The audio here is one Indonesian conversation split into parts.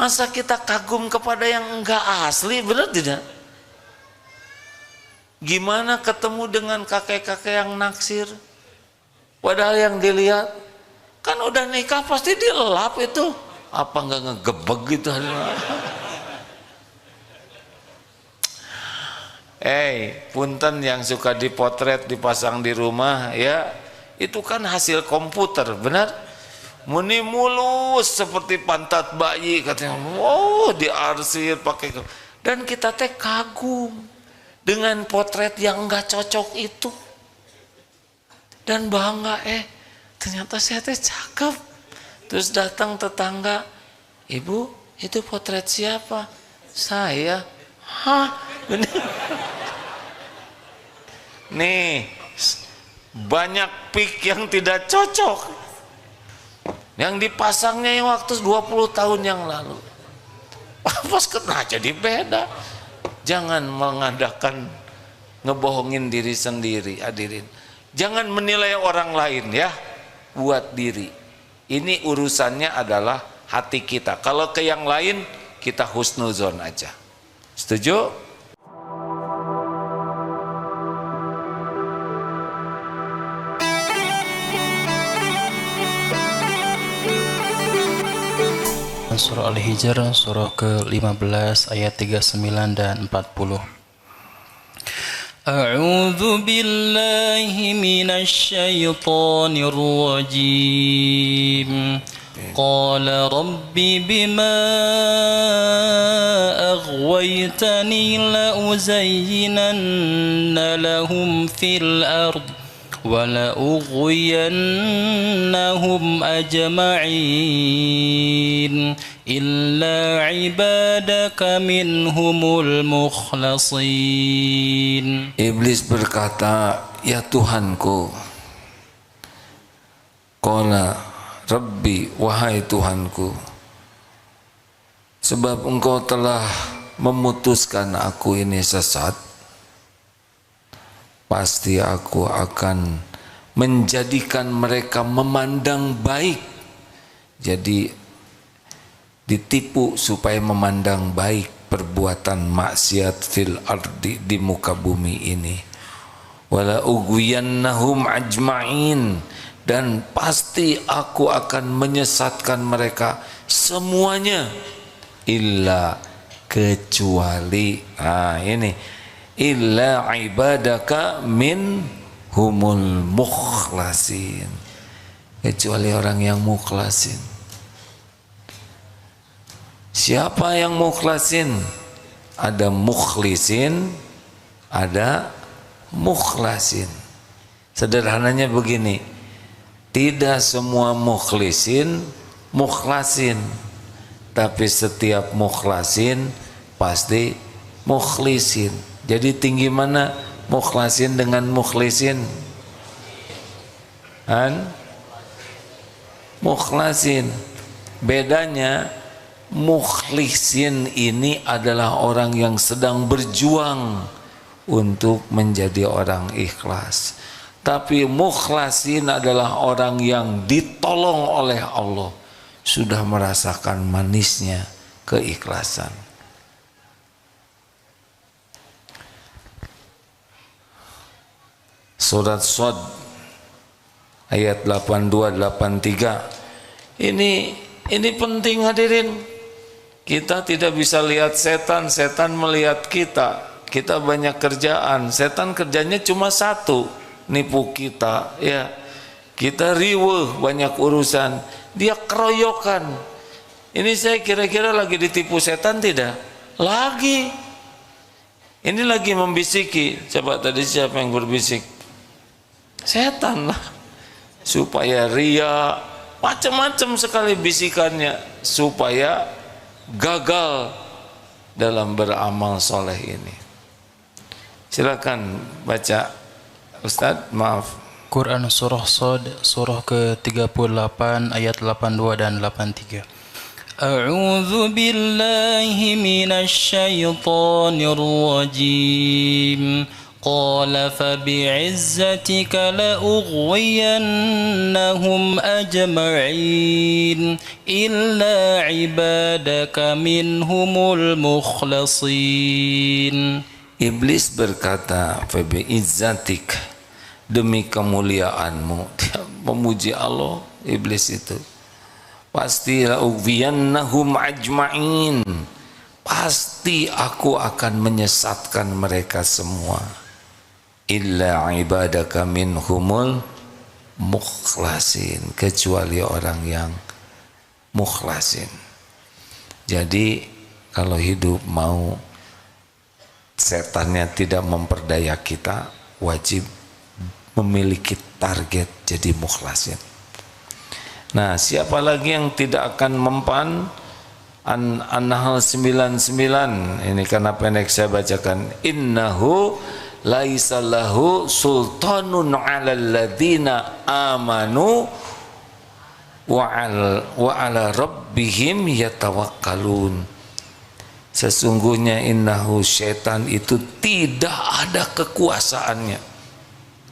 Masa kita kagum kepada yang enggak asli, benar tidak? Gimana ketemu dengan kakek-kakek yang naksir? Padahal yang dilihat kan udah nikah pasti dilap itu. Apa enggak ngegebeg gitu? Punten yang suka dipotret dipasang di rumah ya, itu kan hasil komputer, benar? Muni mulus seperti pantat bayi katanya. Oh, diarsir pakai, dan kita teh kagum dengan potret yang enggak cocok itu. Dan bangga, ternyata saya teh cakep. Terus datang tetangga, ibu itu potret siapa? Saya. Hah? Nih, banyak pik yang tidak cocok, yang dipasangnya yang waktu 20 tahun yang lalu. Pas kena jadi beda. Jangan mengadakan ngebohongin diri sendiri, hadirin. Jangan menilai orang lain ya, buat diri. Ini urusannya adalah hati kita. Kalau ke yang lain kita husnuzon aja. Setuju? Surah Al-Hijr, surah ke-15 ayat 39 dan 40. A'udzu billahi minasy syaithanir rajim. Qala rabbi bima aghwaytani la uzayyinanna lahum fil ard wa la ughwiyannahum ajma'in illa ibadaka minhumul mukhlasin. Iblis berkata, ya Tuhanku. Qala Rabbi, wahai Tuhanku, sebab engkau telah memutuskan aku ini sesat, pasti aku akan menjadikan mereka memandang baik. Jadi ditipu supaya memandang baik perbuatan maksiat fil ardi, di muka bumi ini. Wala ughwiyannahum ajma'in, dan pasti aku akan menyesatkan mereka semuanya, illa kecuali ini, illa ibadaka min humul mukhlasin, kecuali orang yang mukhlasin. Siapa yang mukhlasin? Ada mukhlisin, ada mukhlasin. Sederhananya begini, tidak semua mukhlisin mukhlasin, tapi setiap mukhlasin pasti mukhlisin. Jadi tinggi mana mukhlasin dengan mukhlisin? Mukhlasin. Bedanya, mukhlisin ini adalah orang yang sedang berjuang untuk menjadi orang ikhlas. Tapi mukhlasin adalah orang yang ditolong oleh Allah, sudah merasakan manisnya keikhlasan. Surat Shad ayat 82-83. Ini penting, hadirin. Kita tidak bisa lihat setan, setan melihat kita. Kita banyak kerjaan, setan kerjanya cuma satu, nipu kita, ya. Kita riweuh banyak urusan, dia keroyokan. Ini saya kira-kira lagi ditipu setan tidak? Lagi. Ini lagi membisiki. Coba tadi siapa yang berbisik? Setan lah. Supaya ria, macam-macam sekali bisikannya, supaya gagal dalam beramal soleh ini. Silakan baca, Ustadz, maaf. Quran surah Shad, surah ke-38 ayat 82 dan 83. A'udzu billahi minasy syaithanir rajim. قال فبعزتك لأغوينهم أجمعين إلا عبادك منهم المخلصين. Iblis berkata, "Fabi'izzatik," demi kemuliaanmu. Dia memuji Allah, iblis itu. Pasti la'ughwiyannahum ajma'in. Pasti aku akan menyesatkan mereka semua. Illa ibadaka minhumul mukhlasin, kecuali orang yang mukhlasin. Jadi kalau hidup mau setannya tidak memperdaya kita, wajib memiliki target jadi mukhlasin. Nah, siapa lagi yang tidak akan mempan? An-Nahl 99 ini karena pendek saya bacakan. Innahu laisa lahu sultanun 'alal ladzina amanu wa 'ala rabbihim yatawakkalun. Sesungguhnya innahu, syaitan itu tidak ada kekuasaannya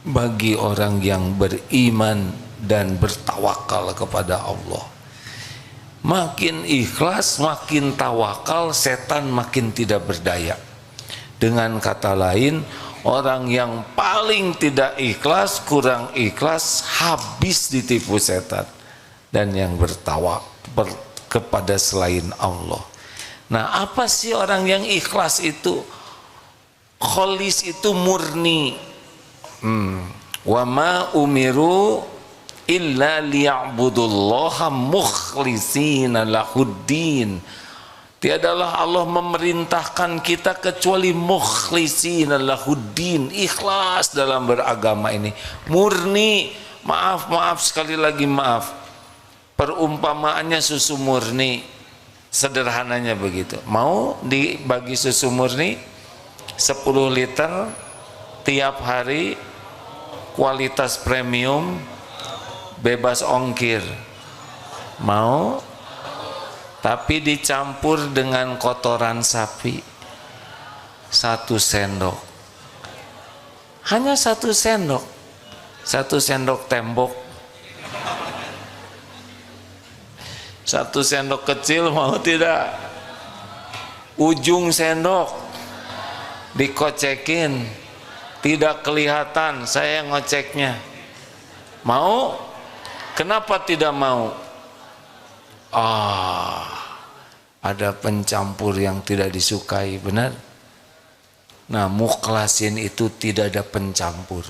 bagi orang yang beriman dan bertawakal kepada Allah. Makin ikhlas, makin tawakal, setan makin tidak berdaya. Dengan kata lain, orang yang paling tidak ikhlas, kurang ikhlas, habis ditipu setan. Dan yang bertawakal kepada selain Allah. Nah, apa sih orang yang ikhlas itu? Kholis itu murni. Wa ma umiru illa liya'budullaha mukhlishina lahuddin. Tiadalah Allah memerintahkan kita kecuali mukhlishina lahuddin, ikhlas dalam beragama ini, murni. Maaf sekali lagi maaf. Perumpamaannya susu murni. Sederhananya begitu. Mau dibagi susu murni 10 liter tiap hari, kualitas premium, bebas ongkir. Mau? Tapi dicampur dengan kotoran sapi 1 sendok. Hanya 1 sendok. 1 sendok tembok. 1 sendok kecil, mau tidak? Ujung sendok dikocekin, tidak kelihatan, saya ngoceknya. Mau? Kenapa tidak mau? Ada pencampur yang tidak disukai, benar? Nah, mukhlasin itu tidak ada pencampur.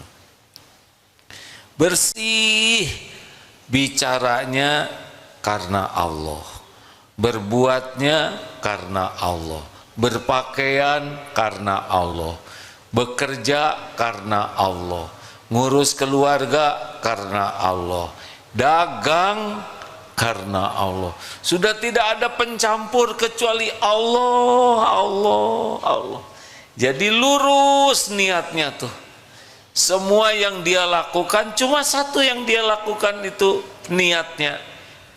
Bersih bicaranya karena Allah, berbuatnya karena Allah, berpakaian karena Allah, bekerja karena Allah, ngurus keluarga karena Allah, dagang karena Allah. Sudah tidak ada pencampur kecuali Allah, Allah, Allah. Jadi lurus niatnya tuh. Semua yang dia lakukan, cuma satu yang dia lakukan itu niatnya.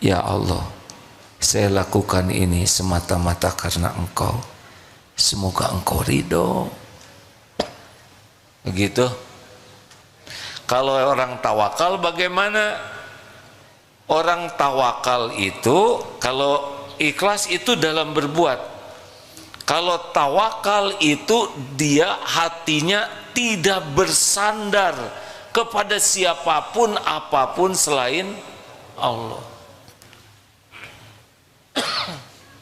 Ya Allah, saya lakukan ini semata-mata karena Engkau. Semoga Engkau ridho. Begitu. Kalau orang tawakal bagaimana? Orang tawakal itu kalau ikhlas itu dalam berbuat. Kalau tawakal itu dia hatinya tidak bersandar kepada siapapun apapun selain Allah.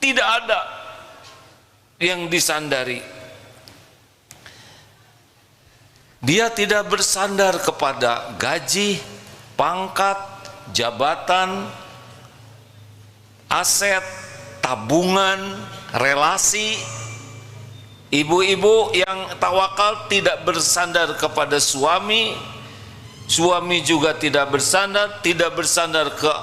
Tidak ada yang disandari. Dia tidak bersandar kepada gaji, pangkat, jabatan, aset, tabungan, relasi. Ibu-ibu yang tawakal tidak bersandar kepada suami, suami juga tidak bersandar ke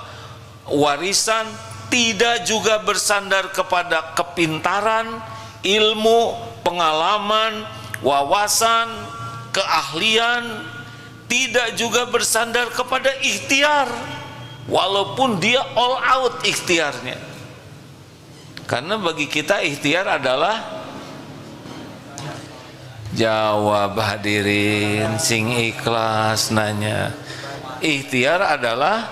warisan, tidak juga bersandar kepada kepintaran, ilmu, pengalaman, wawasan, keahlian, tidak juga bersandar kepada ikhtiar, walaupun dia all out ikhtiarnya. Karena bagi kita ikhtiar adalah Jawab hadirin sing ikhlas nanya. Ikhtiar adalah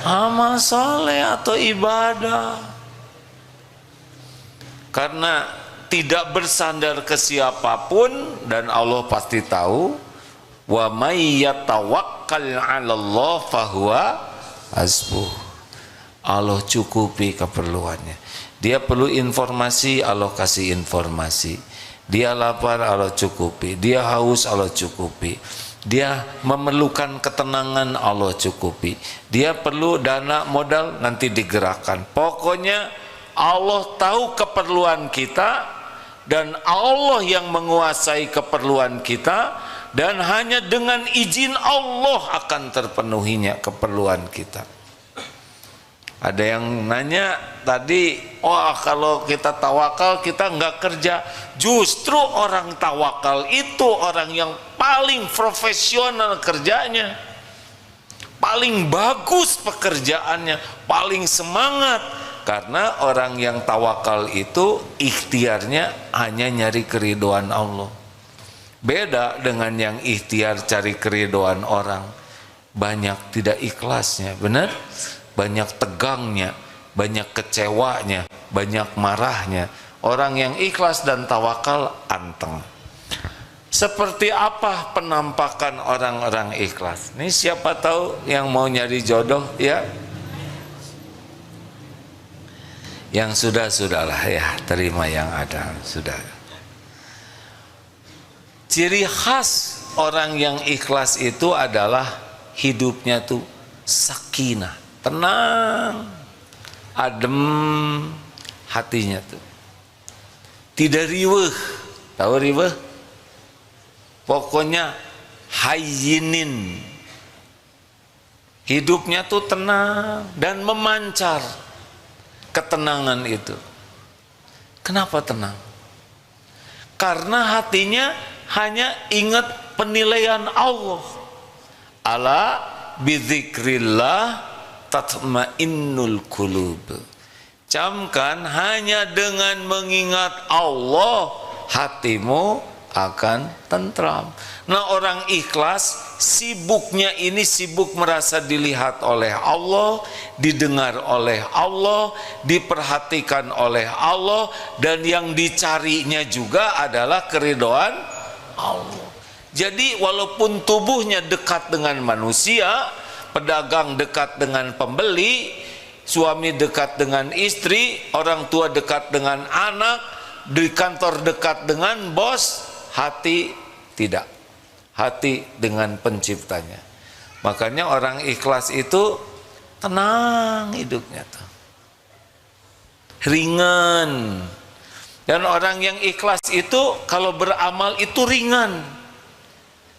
amal soleh atau ibadah. Karena tidak bersandar ke siapapun dan Allah pasti tahu. Wa may yatawakkal 'alallah fahuwa hasbuh. Allah cukupi keperluannya. Dia perlu informasi, Allah kasih informasi. Dia lapar, Allah cukupi. Dia haus, Allah cukupi. Dia memerlukan ketenangan, Allah cukupi. Dia perlu dana modal, nanti digerakkan. Pokoknya Allah tahu keperluan kita dan Allah yang menguasai keperluan kita, dan hanya dengan izin Allah akan terpenuhinya keperluan kita. Ada yang nanya tadi, wah kalau kita tawakal kita nggak kerja. Justru orang tawakal itu orang yang paling profesional kerjanya, paling bagus pekerjaannya, paling semangat. Karena orang yang tawakal itu ikhtiarnya hanya nyari keridhaan Allah. Beda dengan yang ikhtiar cari keridhaan orang, banyak tidak ikhlasnya, benar? Banyak tegangnya, banyak kecewanya, banyak marahnya. Orang yang ikhlas dan tawakal anteng. Seperti apa penampakan orang-orang ikhlas? Ini siapa tahu yang mau nyari jodoh ya? Yang sudah-sudahlah ya, terima yang ada, sudah. Ciri khas orang yang ikhlas itu adalah hidupnya tuh sakinah, tenang, adem hatinya tuh. Tidak riweuh. Tahu riweuh? Pokoknya hayyinin. Hidupnya tuh tenang dan memancar ketenangan itu. Kenapa tenang? Karena hatinya hanya ingat penilaian Allah. Ala bidzikrillah tatmainnul qulub. Camkan, hanya dengan mengingat Allah hatimu akan tentram. Nah, orang ikhlas sibuknya ini sibuk merasa dilihat oleh Allah, didengar oleh Allah, diperhatikan oleh Allah, dan yang dicarinya juga adalah keridhaan Allah. Jadi walaupun tubuhnya dekat dengan manusia, pedagang dekat dengan pembeli, suami dekat dengan istri, orang tua dekat dengan anak, di kantor dekat dengan bos, hati tidak. Hati dengan penciptanya. Makanya orang ikhlas itu tenang hidupnya tuh, ringan. Dan orang yang ikhlas itu kalau beramal itu ringan,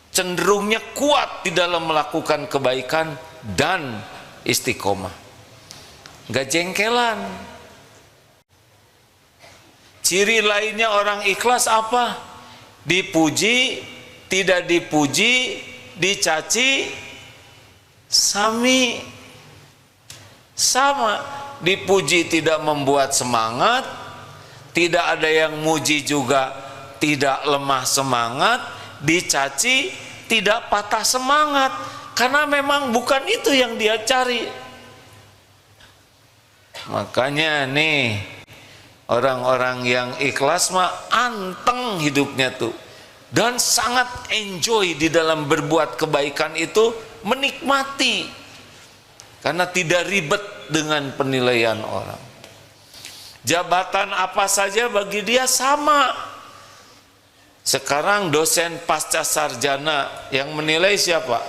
cenderungnya kuat di dalam melakukan kebaikan dan istiqomah, gak jengkelan. Ciri lainnya orang ikhlas apa? Dipuji, tidak dipuji, dicaci, sama. Dipuji tidak membuat semangat, tidak ada yang muji juga tidak lemah semangat, dicaci tidak patah semangat, karena memang bukan itu yang dia cari. Makanya nih, orang-orang yang ikhlas mah anteng hidupnya tuh, dan sangat enjoy di dalam berbuat kebaikan itu, menikmati karena tidak ribet dengan penilaian orang. Jabatan apa saja bagi dia sama. Sekarang dosen pasca sarjana yang menilai siapa?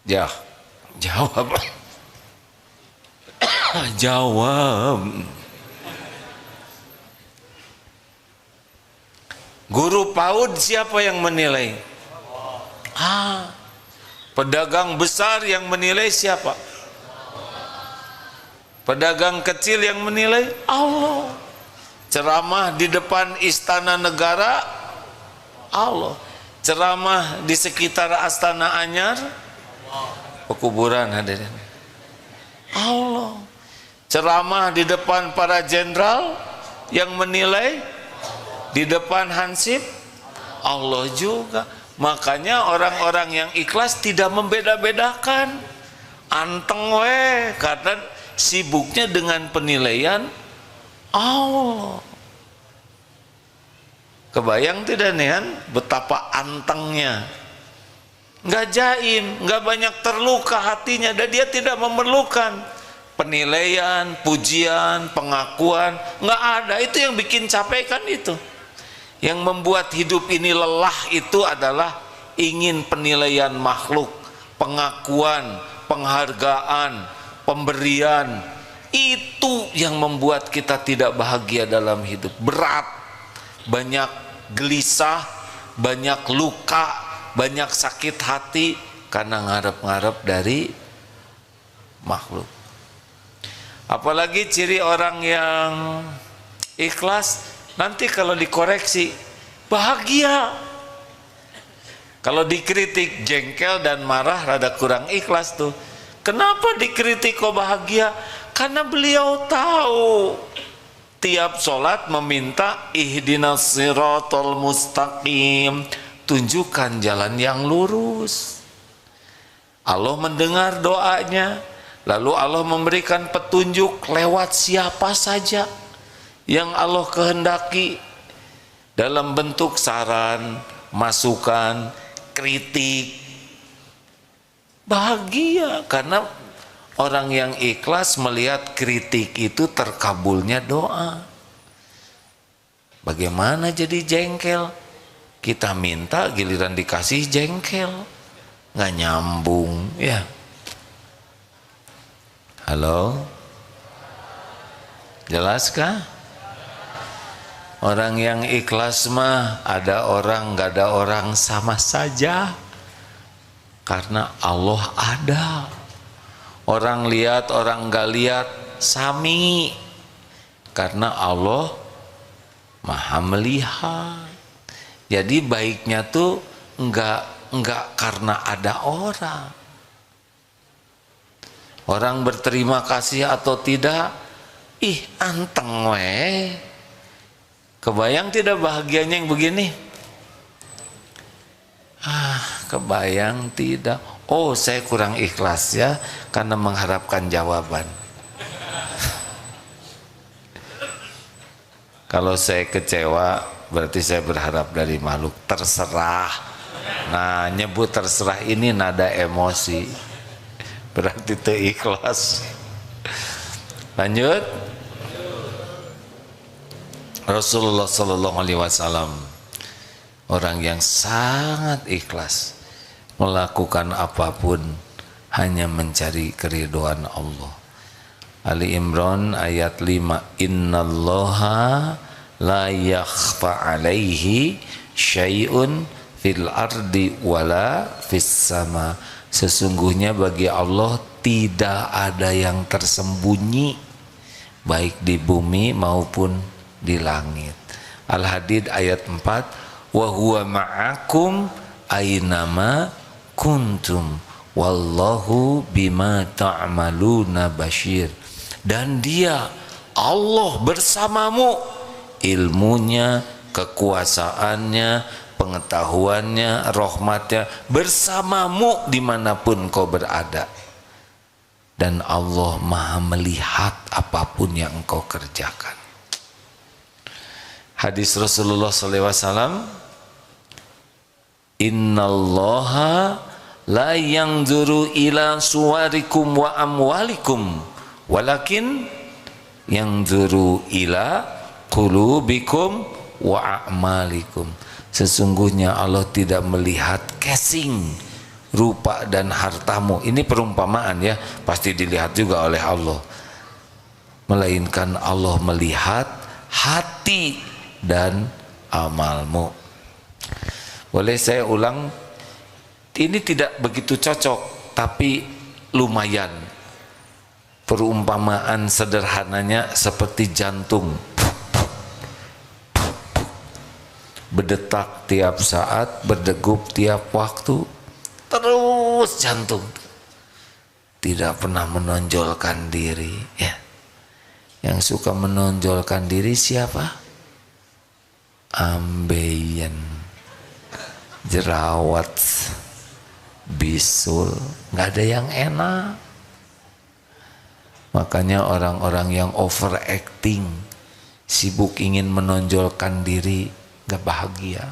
Jawab. Jawab. Guru PAUD siapa yang menilai? Pedagang besar yang menilai siapa? Pedagang kecil yang menilai Allah. Ceramah di depan istana negara Allah. Ceramah di sekitar Astana Anyar, pekuburan hadirin, Allah. Ceramah di depan para jenderal yang menilai, di depan Hansip Allah juga. Makanya orang-orang yang ikhlas tidak membeda-bedakan. Anteng we, karena sibuknya dengan penilaian Allah. Kebayang tidak nih kan betapa antengnya. Nggak jaim, nggak banyak terluka hatinya, dan dia tidak memerlukan penilaian, pujian, pengakuan. Nggak ada. Itu yang bikin capek kan itu. Yang membuat hidup ini lelah itu adalah ingin penilaian makhluk, pengakuan, penghargaan, pemberian. Itu yang membuat kita tidak bahagia dalam hidup. Berat, banyak gelisah, banyak luka, banyak sakit hati karena ngarep-ngarep dari makhluk. Apalagi ciri orang yang ikhlas, nanti kalau dikoreksi bahagia. Kalau dikritik jengkel dan marah, rada kurang ikhlas tuh. Kenapa dikritik kok bahagia? Karena beliau tahu tiap sholat meminta ihdinas siratal mustaqim, tunjukkan jalan yang lurus. Allah mendengar doanya, lalu Allah memberikan petunjuk lewat siapa saja yang Allah kehendaki, dalam bentuk saran, masukan, kritik. Bahagia karena orang yang ikhlas melihat kritik itu terkabulnya doa. Bagaimana jadi jengkel? Kita minta giliran dikasih jengkel, nggak nyambung ya. Halo, jelaskah? Orang yang ikhlas mah ada orang nggak ada orang sama saja, karena Allah ada. Orang lihat orang nggak lihat sami, karena Allah Maha melihat. Jadi baiknya tuh enggak karena ada orang. Orang berterima kasih atau tidak, ih anteng we. Kebayang tidak bahagianya yang begini? Kebayang tidak. Oh, saya kurang ikhlas ya karena mengharapkan jawaban. Kalau saya kecewa berarti saya berharap dari makhluk. Terserah. Nah, nyebut terserah ini nada emosi, berarti itu ikhlas. Lanjut. Rasulullah Sallallahu Alaihi Wasallam orang yang sangat ikhlas, melakukan apapun hanya mencari keridhaan Allah. Ali Imran ayat 5, innallaha la yakhfa alaihi syai'un fil ardi wala fis sama. Sesungguhnya bagi Allah tidak ada yang tersembunyi, baik di bumi maupun di langit. Al-Hadid ayat 4, wa huwa ma'akum aynama kuntum wallahu bima ta'maluna basyir. Dan dia Allah bersamamu, ilmunya, kekuasaannya, pengetahuannya, rahmatnya bersamamu dimanapun kau berada. Dan Allah Maha melihat apapun yang engkau kerjakan. Hadis Rasulullah SAW, innallaha la yanzuru ila suwarikum wa amwalikum walakin yanzuru ila qulubikum wa a'malikum. Sesungguhnya Allah tidak melihat casing, rupa dan hartamu. Ini perumpamaan ya, pasti dilihat juga oleh Allah. Melainkan Allah melihat hati dan amalmu. Boleh saya ulang? Ini tidak begitu cocok, tapi lumayan. Perumpamaan sederhananya seperti jantung, berdetak tiap saat, berdegup tiap waktu, terus jantung, tidak pernah menonjolkan diri ya. Yang suka menonjolkan diri siapa? Ambeien. jerawat, bisul, nggak ada yang enak. Makanya orang-orang yang overacting, sibuk ingin menonjolkan diri, nggak bahagia.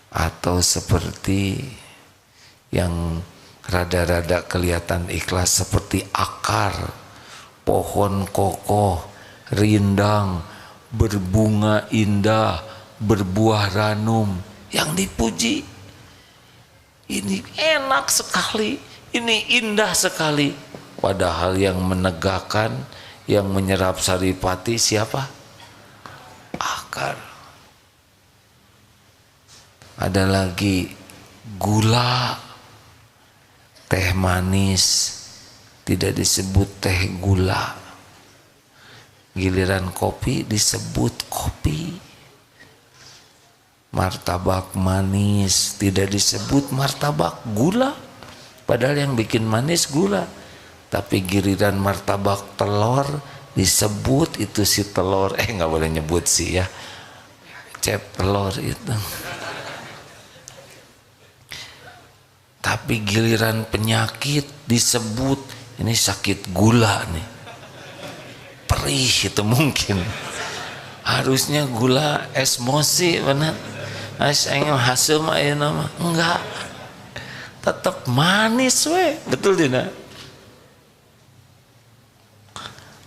Atau seperti yang rada-rada kelihatan ikhlas, seperti akar pohon kokoh, rindang, berbunga indah, berbuah ranum, yang dipuji. Ini enak sekali, ini indah sekali. Padahal yang menegakkan, yang menyerap saripati siapa? Akar. Ada lagi gula, teh manis tidak disebut teh gula, giliran kopi disebut kopi. Martabak manis tidak disebut martabak gula, padahal yang bikin manis gula. Tapi giliran martabak telur disebut itu si telur, nggak boleh nyebut sih ya, cep telur itu. Tapi giliran penyakit disebut ini sakit gula nih, perih itu mungkin. Harusnya gula esmosi benar. Aing hasil mah ya nama enggak, tetap manis we, betul tidak?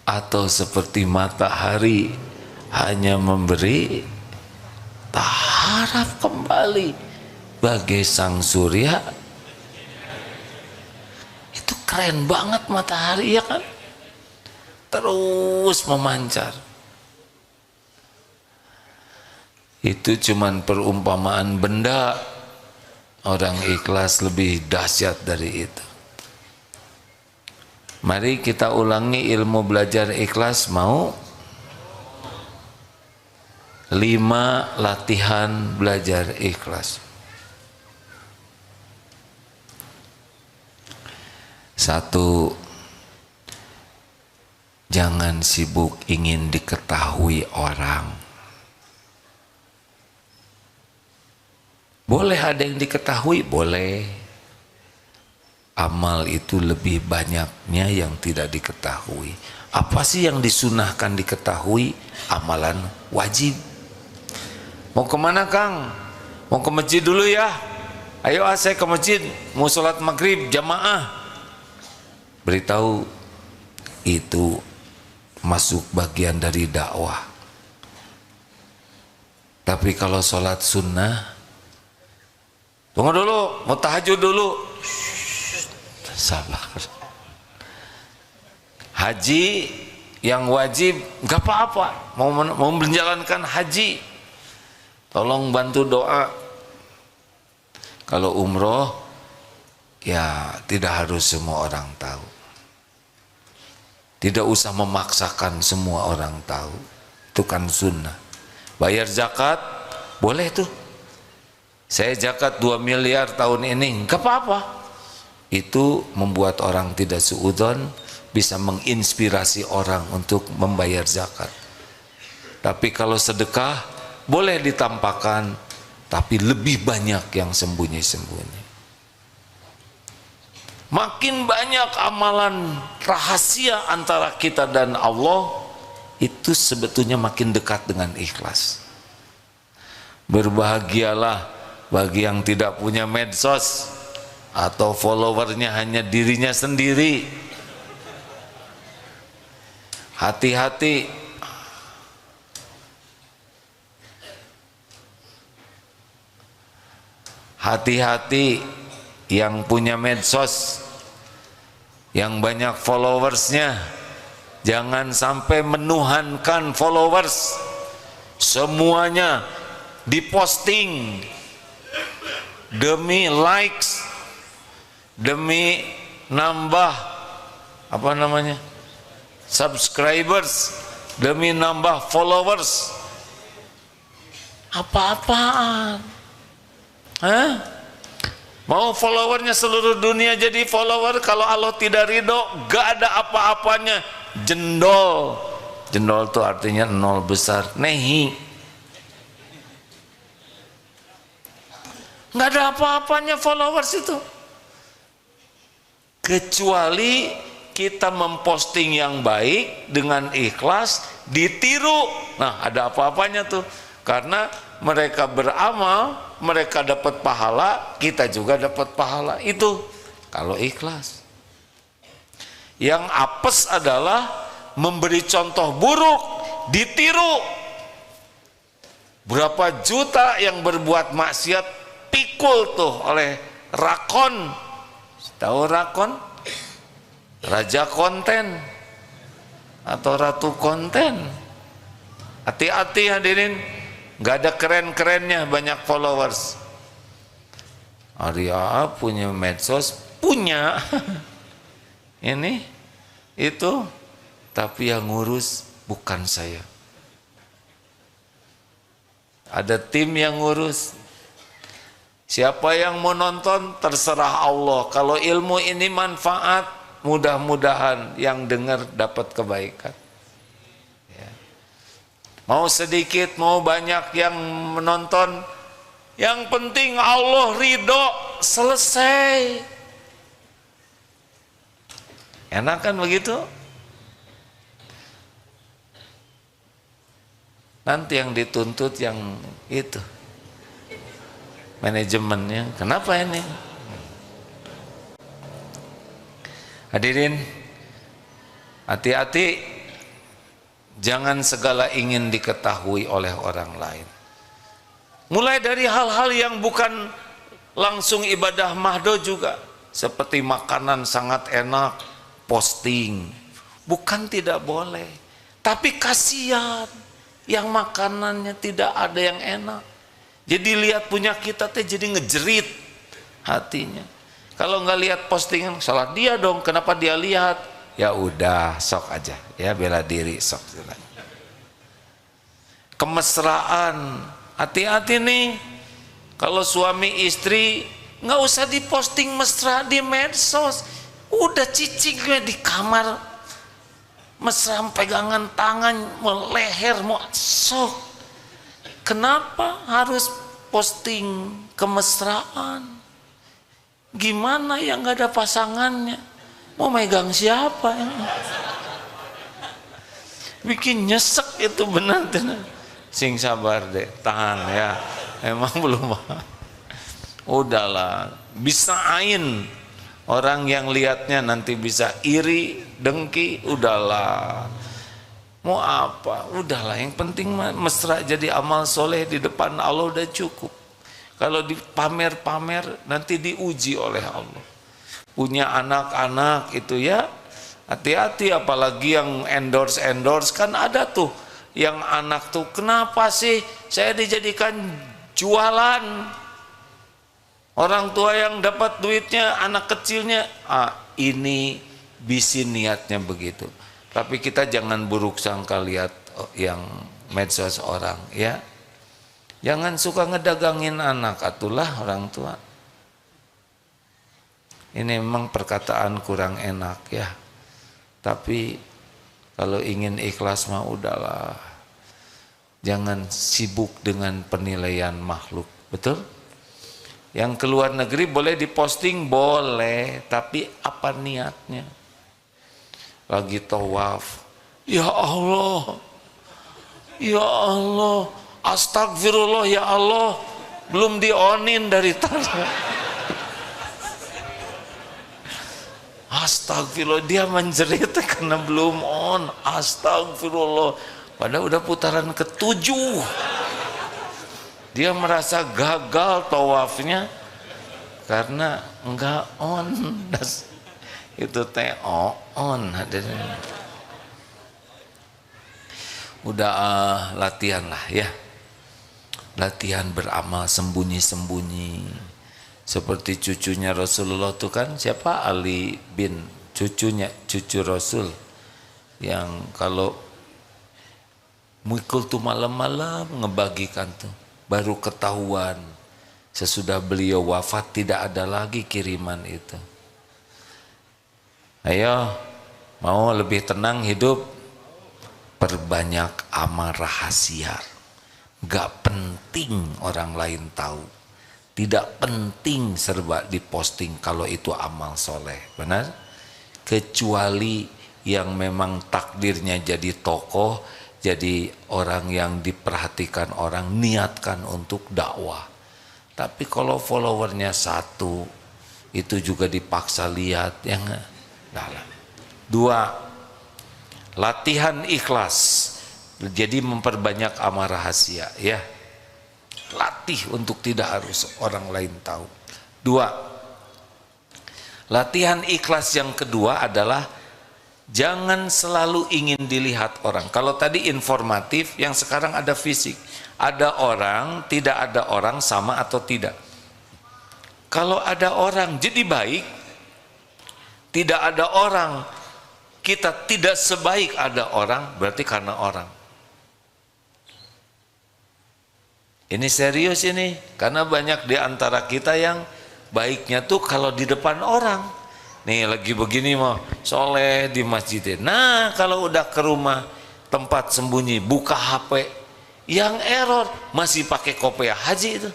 Atau seperti matahari hanya memberi, tak harap kembali bagai sang surya. Itu keren banget matahari ya kan, terus memancar. Itu cuman perumpamaan benda. Orang ikhlas lebih dahsyat dari itu. Mari kita ulangi ilmu belajar ikhlas, mau? 5 latihan belajar ikhlas. 1. Jangan sibuk ingin diketahui orang. Boleh ada yang diketahui, boleh. Amal itu lebih banyaknya yang tidak diketahui. Apa sih yang disunahkan diketahui? Amalan wajib. Mau kemana Kang? Mau ke masjid dulu ya? Ayo saya ke masjid, mau sholat maghrib jamaah. Beritahu, itu masuk bagian dari dakwah. Tapi kalau sholat sunnah, tunggu dulu, mau tahajud dulu. Sabar. Haji yang wajib gak apa-apa, mau menjalankan haji, tolong bantu doa. Kalau umroh, ya tidak harus semua orang tahu. Tidak usah memaksakan semua orang tahu. Itu kan sunnah. Bayar zakat, boleh tuh. Saya zakat 2 miliar tahun ini, gak apa-apa. Itu membuat orang tidak suudzon, bisa menginspirasi orang untuk membayar zakat. Tapi kalau sedekah, boleh ditampakkan, tapi lebih banyak yang sembunyi-sembunyi. Makin banyak amalan rahasia antara kita dan Allah, itu sebetulnya makin dekat dengan ikhlas. Berbahagialah bagi yang tidak punya medsos atau followernya hanya dirinya sendiri. Hati-hati. Hati-hati yang punya medsos, yang banyak followersnya. Jangan sampai menuhankan followers. Semuanya diposting demi likes, demi nambah apa namanya, subscribers, demi nambah followers. Apa-apaan? Hah? Mau followernya seluruh dunia jadi follower, kalau Allah tidak ridho, gak ada apa-apanya. Jendol. Jendol itu artinya nol besar, nehi. Nggak ada apa-apanya followers itu. Kecuali kita memposting yang baik dengan ikhlas, ditiru. Nah, ada apa-apanya tuh. Karena mereka beramal, mereka dapat pahala, kita juga dapat pahala. Itu kalau ikhlas. Yang apes adalah memberi contoh buruk, ditiru. Berapa juta yang berbuat maksiat pikul tuh oleh rakon. Tahu rakon? Raja konten atau ratu konten. Hati-hati hadirin, nggak ada keren-kerennya banyak followers. Arya punya medsos, punya ini itu, tapi yang ngurus bukan saya. Ada tim yang ngurus. Siapa yang mau nonton terserah Allah. Kalau ilmu ini manfaat, mudah-mudahan yang dengar dapat kebaikan. Ya. Mau sedikit, mau banyak yang menonton, yang penting Allah ridho, selesai. Enak kan begitu? Nanti yang dituntut yang itu manajemennya. Kenapa ini? Hadirin, hati-hati, jangan segala ingin diketahui oleh orang lain. Mulai dari hal-hal yang bukan langsung ibadah mahdo juga, seperti makanan sangat enak, posting. Bukan tidak boleh, tapi kasihan yang makanannya tidak ada yang enak. Jadi lihat punya kita teh jadi ngejerit hatinya. Kalau nggak lihat postingan, salah dia dong. Kenapa dia lihat? Ya udah, sok aja. Ya bela diri, sok. Kemesraan, hati-hati nih. Kalau suami istri nggak usah diposting mesra di medsos. Udah cicingnya di kamar, mesra pegangan tangan, meleher, mau sok. Kenapa harus posting kemesraan? Gimana yang gak ada pasangannya? Mau megang siapa? Bikin nyesek itu benar. Sing sabar deh, tahan ya. Emang belum. Udahlah, bisa ain. Orang yang lihatnya nanti bisa iri, dengki, udahlah. Mau apa? Udahlah, yang penting mesra jadi amal soleh di depan Allah udah cukup. Kalau dipamer-pamer nanti diuji oleh Allah. Punya anak-anak itu ya, hati-hati, apalagi yang endorse kan ada tuh. Yang anak tuh, kenapa sih saya dijadikan jualan? Orang tua yang dapat duitnya, anak kecilnya, ini bisi niatnya begitu. Tapi kita jangan buruk sangka lihat yang medsos orang ya. Jangan suka ngedagangin anak, atulah orang tua. Ini memang perkataan kurang enak ya. Tapi kalau ingin ikhlas mah udahlah. Jangan sibuk dengan penilaian makhluk, betul? Yang keluar negeri boleh diposting, boleh, tapi apa niatnya? Lagi tawaf, ya Allah, ya Allah, astagfirullah ya Allah, belum dionin dari tanah. Astagfirullah, dia menjerit karena belum on. Astagfirullah, padahal udah putaran ke-7. Dia merasa gagal tawafnya karena enggak on. Itu teh on hadirin. Udah latihan lah ya, latihan beramal sembunyi-sembunyi seperti cucunya Rasulullah tuh kan, siapa, Ali bin, cucunya, cucu Rasul, yang kalau mikul tuh malam-malam ngebagikan tuh, baru ketahuan sesudah beliau wafat tidak ada lagi kiriman itu. Ayo, mau lebih tenang hidup, perbanyak amal rahasia. Gak penting orang lain tahu, Tidak penting serba diposting kalau itu amal soleh, benar? Kecuali yang memang takdirnya jadi tokoh, jadi orang yang diperhatikan orang, niatkan untuk dakwah. Tapi kalau followernya 1, itu juga dipaksa lihat, yang dalam. 2, latihan ikhlas. Jadi memperbanyak amal rahasia, ya. Latih untuk tidak harus orang lain tahu. 2, latihan ikhlas yang kedua adalah jangan selalu ingin dilihat orang. Kalau tadi informatif, yang sekarang ada fisik. Ada orang, tidak ada orang, sama atau tidak. Kalau ada orang jadi baik, tidak ada orang, kita tidak sebaik ada orang, berarti karena orang. Ini serius ini, karena banyak di antara kita yang baiknya tuh kalau di depan orang. Nih lagi begini mau soleh di masjid. Nah kalau udah ke rumah tempat sembunyi, buka HP, yang error masih pakai kopiah haji itu,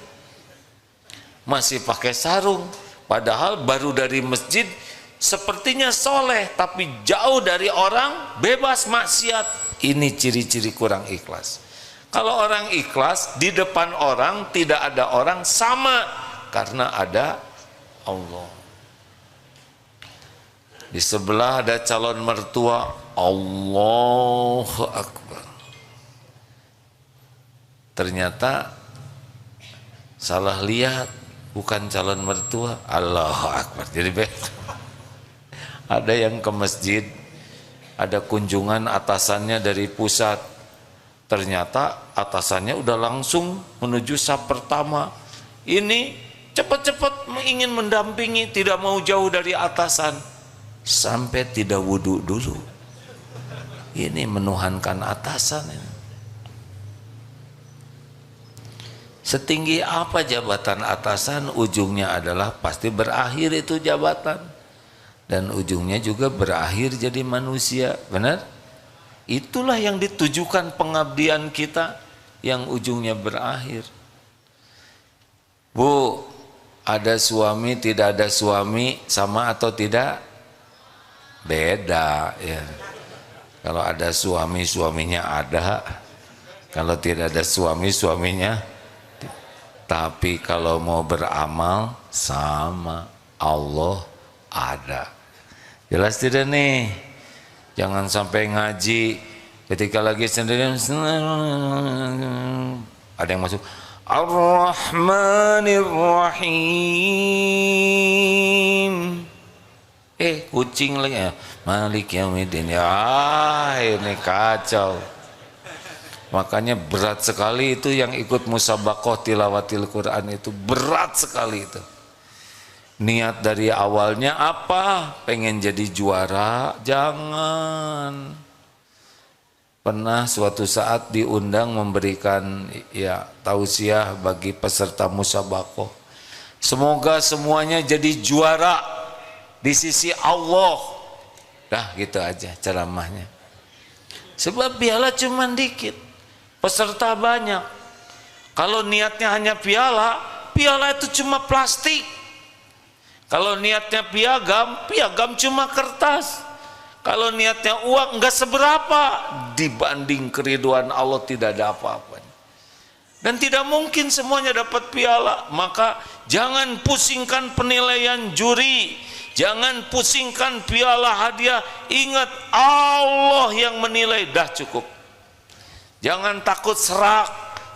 masih pakai sarung, padahal baru dari masjid, sepertinya soleh tapi jauh dari orang, bebas maksiat. Ini ciri-ciri kurang ikhlas. Kalau orang ikhlas, di depan orang tidak ada orang, sama, karena ada Allah. Di sebelah ada calon mertua, Allahu Akbar. Ternyata salah lihat, bukan calon mertua, Allahu Akbar. Jadi ada yang ke masjid, ada kunjungan atasannya dari pusat, ternyata atasannya udah langsung menuju saf pertama. Ini cepat-cepat ingin mendampingi, tidak mau jauh dari atasan, sampai tidak wudhu dulu. Ini menuhankan atasan ini. Setinggi apa jabatan atasan, ujungnya adalah pasti berakhir itu jabatan, dan ujungnya juga berakhir jadi manusia, benar? Itulah yang ditujukan pengabdian kita, yang ujungnya berakhir. Bu, ada suami tidak ada suami, sama atau tidak? Beda ya. Kalau ada suami, suaminya ada. Kalau tidak ada suami, suaminya. Tapi kalau mau beramal, sama, Allah ada. Jelas tidak nih? Jangan sampai ngaji ketika lagi sendirian ada yang masuk Ar-Rahmanir Rahim, kucing lagi ya, Malik Yaumiddin. Ya ini kacau. Makanya berat sekali itu yang ikut musabaqah tilawatil Quran, itu berat sekali itu. Niat dari awalnya apa? Pengen jadi juara? Jangan. Pernah suatu saat diundang memberikan tausiah bagi peserta musabaqah. Semoga semuanya jadi juara di sisi Allah. Dah gitu aja ceramahnya. Sebab piala cuma dikit, peserta banyak. Kalau niatnya hanya piala, piala itu cuma plastik. Kalau niatnya piagam, piagam cuma kertas. Kalau niatnya uang enggak seberapa, dibanding keridhaan Allah tidak ada apa-apanya. Dan tidak mungkin semuanya dapat piala. Maka jangan pusingkan penilaian juri, jangan pusingkan piala hadiah. Ingat Allah yang menilai, dah cukup. Jangan takut serak,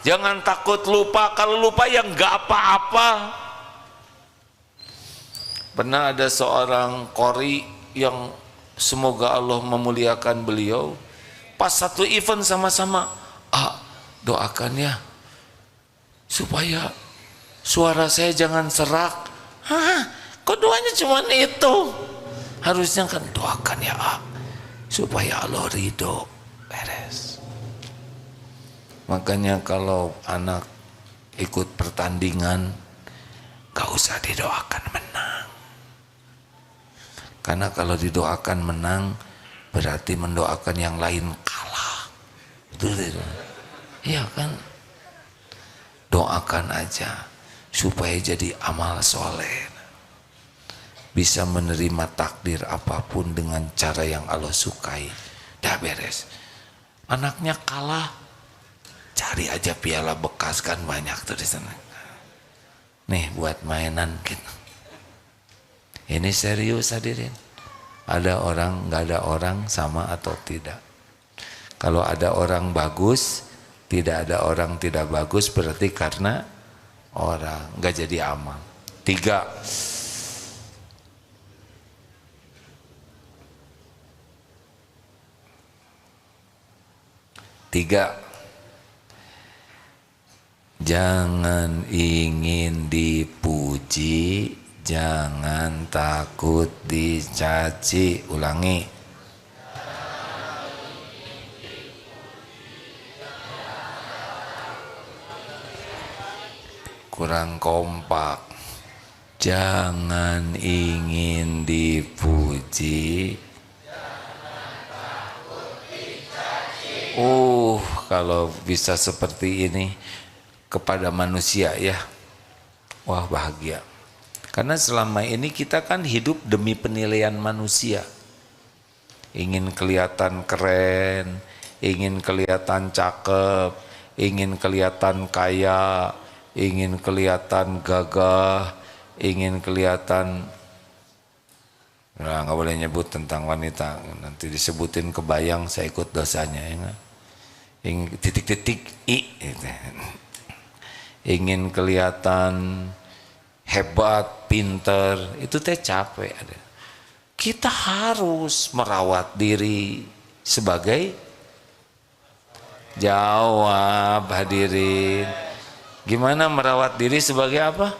jangan takut lupa. Kalau lupa ya enggak apa-apa. Pernah ada seorang qori yang semoga Allah memuliakan beliau, pas satu event sama-sama, doakan ya supaya suara saya jangan serak. Kok doanya cuma itu? Harusnya kan doakan ya supaya Allah ridho. Beres. Makanya kalau anak ikut pertandingan, gak usah didoakan menang. Karena kalau didoakan menang, berarti mendoakan yang lain kalah. Betul itu? Iya kan? Doakan aja supaya jadi amal soleh, bisa menerima takdir apapun dengan cara yang Allah sukai. Dah beres. Anaknya kalah, cari aja piala bekas, kan banyak tuh di sana. Nih buat mainan gitu. Ini serius hadirin. Ada orang, nggak ada orang, sama atau tidak? Kalau ada orang bagus, tidak ada orang tidak bagus, berarti karena orang, nggak jadi amal. 3. Jangan ingin dipuji, jangan takut dicaci. Ulangi. Kurang kompak. Jangan ingin dipuji. Kalau bisa seperti ini kepada manusia ya, wah bahagia. Karena selama ini kita kan hidup demi penilaian manusia. Ingin kelihatan keren, ingin kelihatan cakep, ingin kelihatan kaya, ingin kelihatan gagah, ingin kelihatan, nah nggak boleh nyebut tentang wanita, nanti disebutin kebayang saya ikut dosanya ya nggak? Ingin titik-titik i, ingin kelihatan hebat, pinter, itu teh capek. Kita harus merawat diri sebagai, jawab hadirin, gimana merawat diri sebagai apa?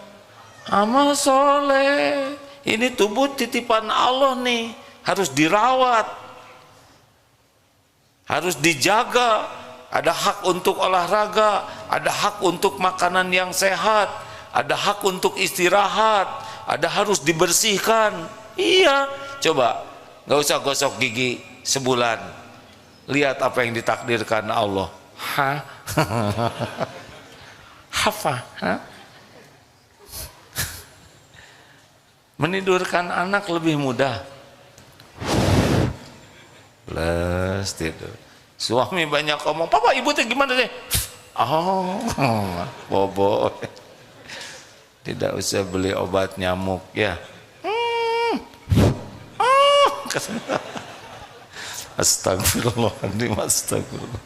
Amal soleh. Ini tubuh titipan Allah nih, harus dirawat, harus dijaga. Ada hak untuk olahraga, ada hak untuk makanan yang sehat, ada hak untuk istirahat, ada harus dibersihkan. Iya, coba nggak usah gosok gigi sebulan, lihat apa yang ditakdirkan Allah. Hafa, menidurkan anak lebih mudah. Plus tidur. Suami banyak ngomong, papa ibu teh gimana deh? Bobo. Tidak usah beli obat nyamuk ya. Astagfirullahaladzim, astagfirullah.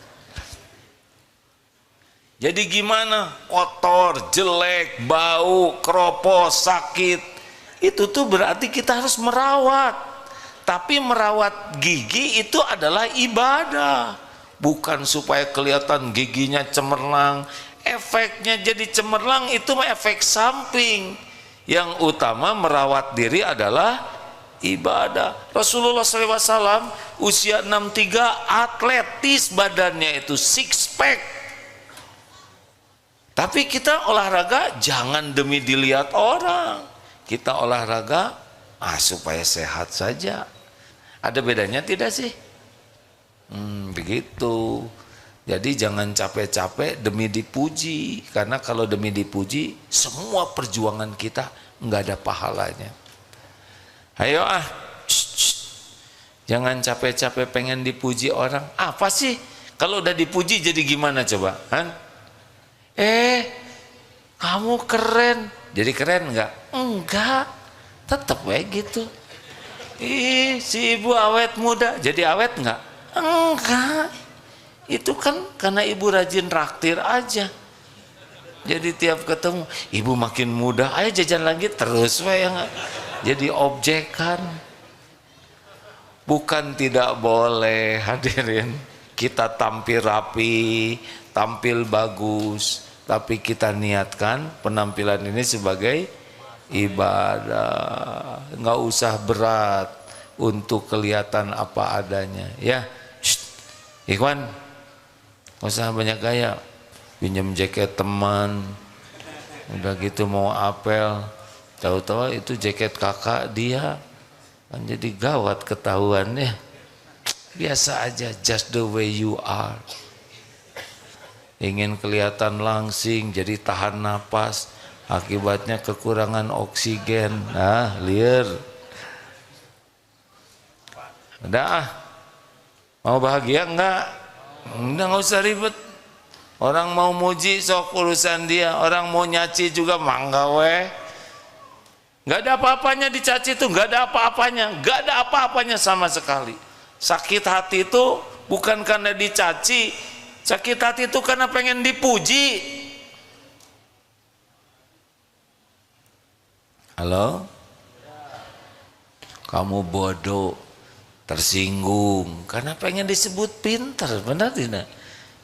Jadi gimana? Kotor, jelek, bau, keropos, sakit. Itu tuh berarti kita harus merawat. Tapi merawat gigi itu adalah ibadah. Bukan supaya kelihatan giginya cemerlang. Efeknya jadi cemerlang itu efek samping. Yang utama merawat diri adalah ibadah. Rasulullah SAW usia 63 atletis badannya itu, six pack. Tapi kita olahraga jangan demi dilihat orang. Kita olahraga supaya sehat saja. Ada bedanya tidak sih? Begitu. Jadi jangan capek-capek demi dipuji. Karena kalau demi dipuji, semua perjuangan kita nggak ada pahalanya. Ayo jangan capek-capek pengen dipuji orang. Apa sih? Kalau udah dipuji jadi gimana coba? Kamu keren. Jadi keren nggak? Enggak. Tetap kayak gitu. Si ibu awet muda. Jadi awet nggak? Enggak. Itu kan karena ibu rajin traktir aja. Jadi tiap ketemu, ibu makin muda, ayo jajan lagi terus. Jadi objekan. Bukan tidak boleh hadirin kita tampil rapi, tampil bagus, tapi kita niatkan penampilan ini sebagai ibadah. Nggak usah berat untuk kelihatan apa adanya ya. Ikhwan, nggak usah banyak gaya. Pinjam jaket teman, udah gitu mau apel, tahu-tahu itu jaket kakak dia, kan jadi gawat ketahuannya. Biasa aja, just the way you are. Ingin kelihatan langsing, jadi tahan napas, Akibatnya kekurangan oksigen. Nah, liar. Udah ah. Mau bahagia enggak? Udah nggak usah ribet. Orang mau muji sok urusan dia, orang mau nyaci juga mangga weh. Nggak ada apa-apanya dicaci itu, nggak ada apa-apanya, nggak ada apa-apanya sama sekali. Sakit hati itu bukan karena dicaci, sakit hati itu karena pengen dipuji. Halo? Kamu bodoh, tersinggung karena pengen disebut pintar, benar tidak?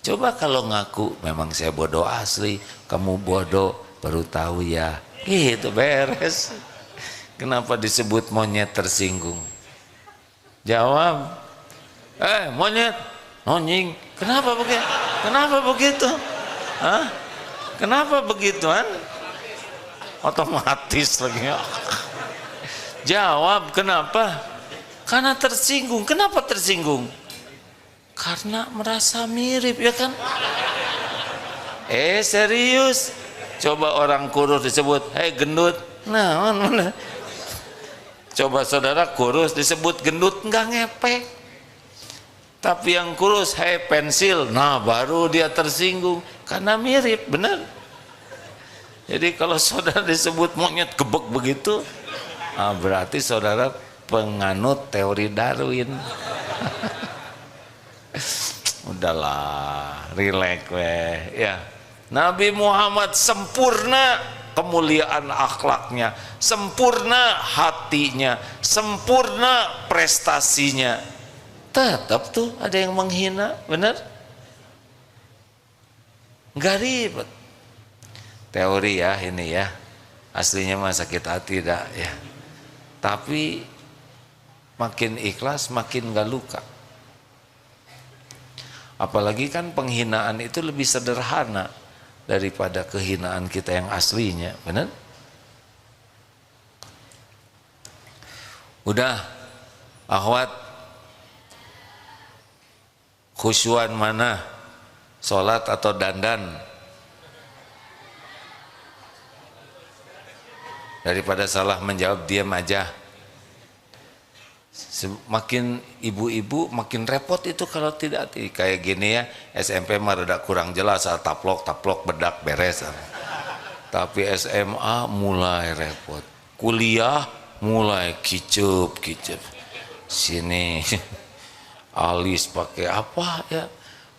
Coba kalau ngaku memang saya bodoh asli, kamu bodoh baru tahu ya, gitu beres. Kenapa disebut monyet tersinggung? Jawab, monyet, nonying, kenapa begitu? Kenapa begitu? Hah? Kenapa begituan? Otomatis lagi. Jawab, kenapa? Karena tersinggung. Kenapa tersinggung? Karena merasa mirip, ya kan? Serius? Coba orang kurus disebut, gendut. Nah, mana? Coba saudara kurus disebut gendut, enggak ngepek. Tapi yang kurus, pensil. Nah, baru dia tersinggung karena mirip, benar? Jadi kalau saudara disebut monyet gebek begitu, berarti saudara penganut teori Darwin. Udahlah, rileks weh ya. Nabi Muhammad sempurna kemuliaan akhlaknya, sempurna hatinya, sempurna prestasinya. Tetap tuh ada yang menghina, benar? Nggak ribet. Teori ya ini ya. Aslinya mah sakit hati dah ya. Tapi makin ikhlas makin gak luka. Apalagi kan penghinaan itu lebih sederhana daripada kehinaan kita yang aslinya, benar? Udah, akhwat, khusyuan mana? Sholat atau dandan? Daripada salah menjawab, diam aja. Makin ibu-ibu makin repot itu kalau tidak kayak gini ya. SMP mah rada kurang jelas, taplok bedak beres. Tapi SMA mulai repot, kuliah mulai kicup. Sini alis pakai apa ya?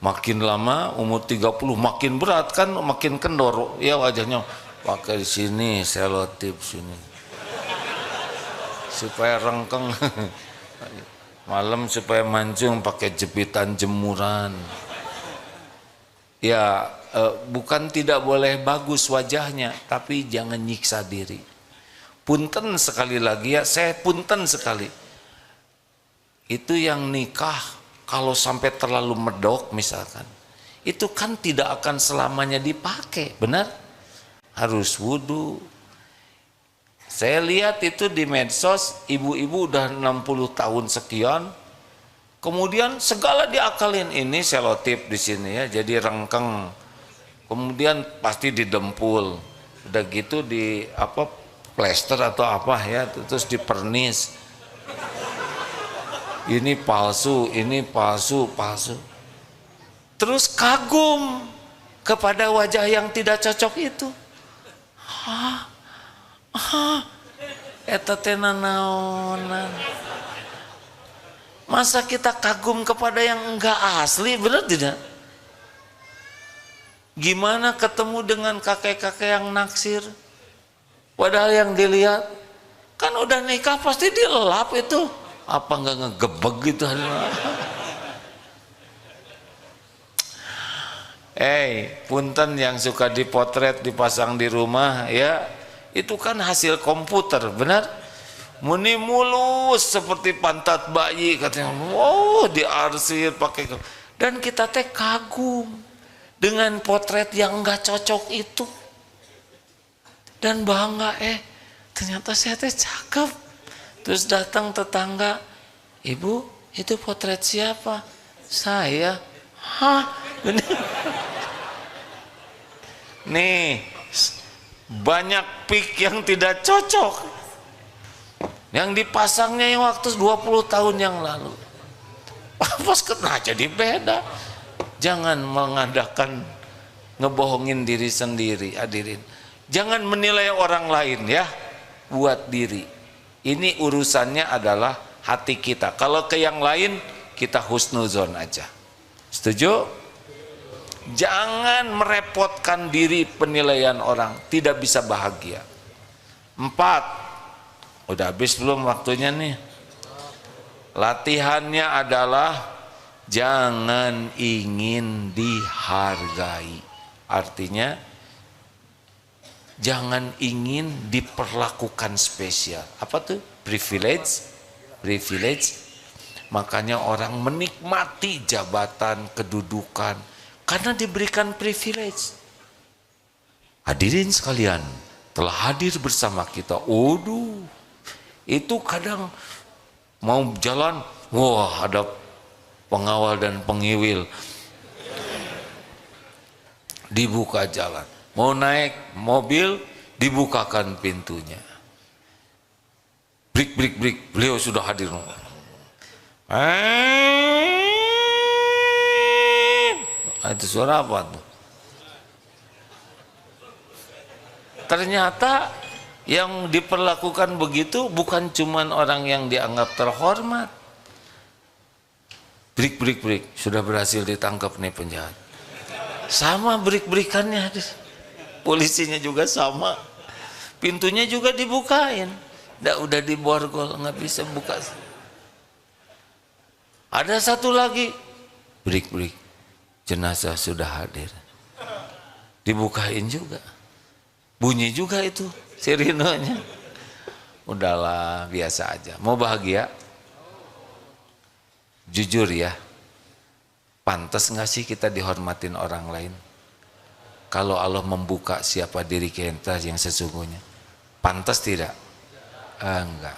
Makin lama umur 30 makin berat kan, makin kendor ya wajahnya. Pakai di sini selotip sini supaya rengkeng. Malam supaya mancung pakai jepitan jemuran. Ya bukan tidak boleh bagus wajahnya, tapi jangan nyiksa diri. Punten sekali lagi ya, saya punten sekali. Itu yang nikah kalau sampai terlalu medok misalkan, itu kan tidak akan selamanya dipakai, benar? Harus wudhu. Saya lihat itu di medsos, ibu-ibu udah 60 tahun sekian, kemudian segala diakalin, ini selotip di sini ya, jadi rengkeng, kemudian pasti didempul, udah gitu di apa plester atau apa ya, terus dipernis, ini palsu, terus kagum kepada wajah yang tidak cocok itu. Eta teh naonan. Masa kita kagum kepada yang enggak asli, benar tidak? Gimana ketemu dengan kakek-kakek yang naksir? Padahal yang dilihat kan udah nikah pasti dilelap itu. Apa enggak ngegebeg gitu? Punten yang suka dipotret dipasang di rumah ya, itu kan hasil komputer, benar? Muni mulus seperti pantat bayi katanya. Wow, diarsir pakai, dan kita teh kagum dengan potret yang enggak cocok itu. Dan bangga, ternyata saya teh cakep. Terus datang tetangga, "Ibu, itu potret siapa?" "Saya." "Hah?" Bener. Nih, banyak pik yang tidak cocok, yang dipasangnya yang waktu 20 tahun yang lalu. Pas kena jadi beda. Jangan mengadakan ngebohongin diri sendiri, hadirin. Jangan menilai orang lain ya, buat diri. Ini urusannya adalah hati kita. Kalau ke yang lain kita husnuzon aja. Setuju? Jangan merepotkan diri penilaian orang, tidak bisa bahagia. 4. Udah habis belum waktunya nih? Latihannya adalah jangan ingin dihargai. Artinya jangan ingin diperlakukan spesial. Apa tuh? Privilege. Makanya orang menikmati jabatan, kedudukan karena diberikan privilege. Hadirin sekalian, telah hadir bersama kita. Waduh, itu kadang mau jalan, wah ada pengawal dan pengiwil, dibuka jalan. Mau naik mobil, dibukakan pintunya. Break, beliau sudah hadir. Itu suara apa tuh? Ternyata yang diperlakukan begitu bukan cuman orang yang dianggap terhormat. Break, sudah berhasil ditangkap nih penjahat. Sama break-breakannya, polisinya juga sama, pintunya juga dibukain. Udah diborgol, nggak bisa buka. Ada satu lagi, break, jenazah sudah hadir, dibukain juga, bunyi juga itu sirinonya. Udahlah, biasa aja. Mau bahagia? Jujur ya, pantas nggak sih kita dihormatin orang lain? Kalau Allah membuka siapa diri kita yang sesungguhnya, pantas tidak? Enggak.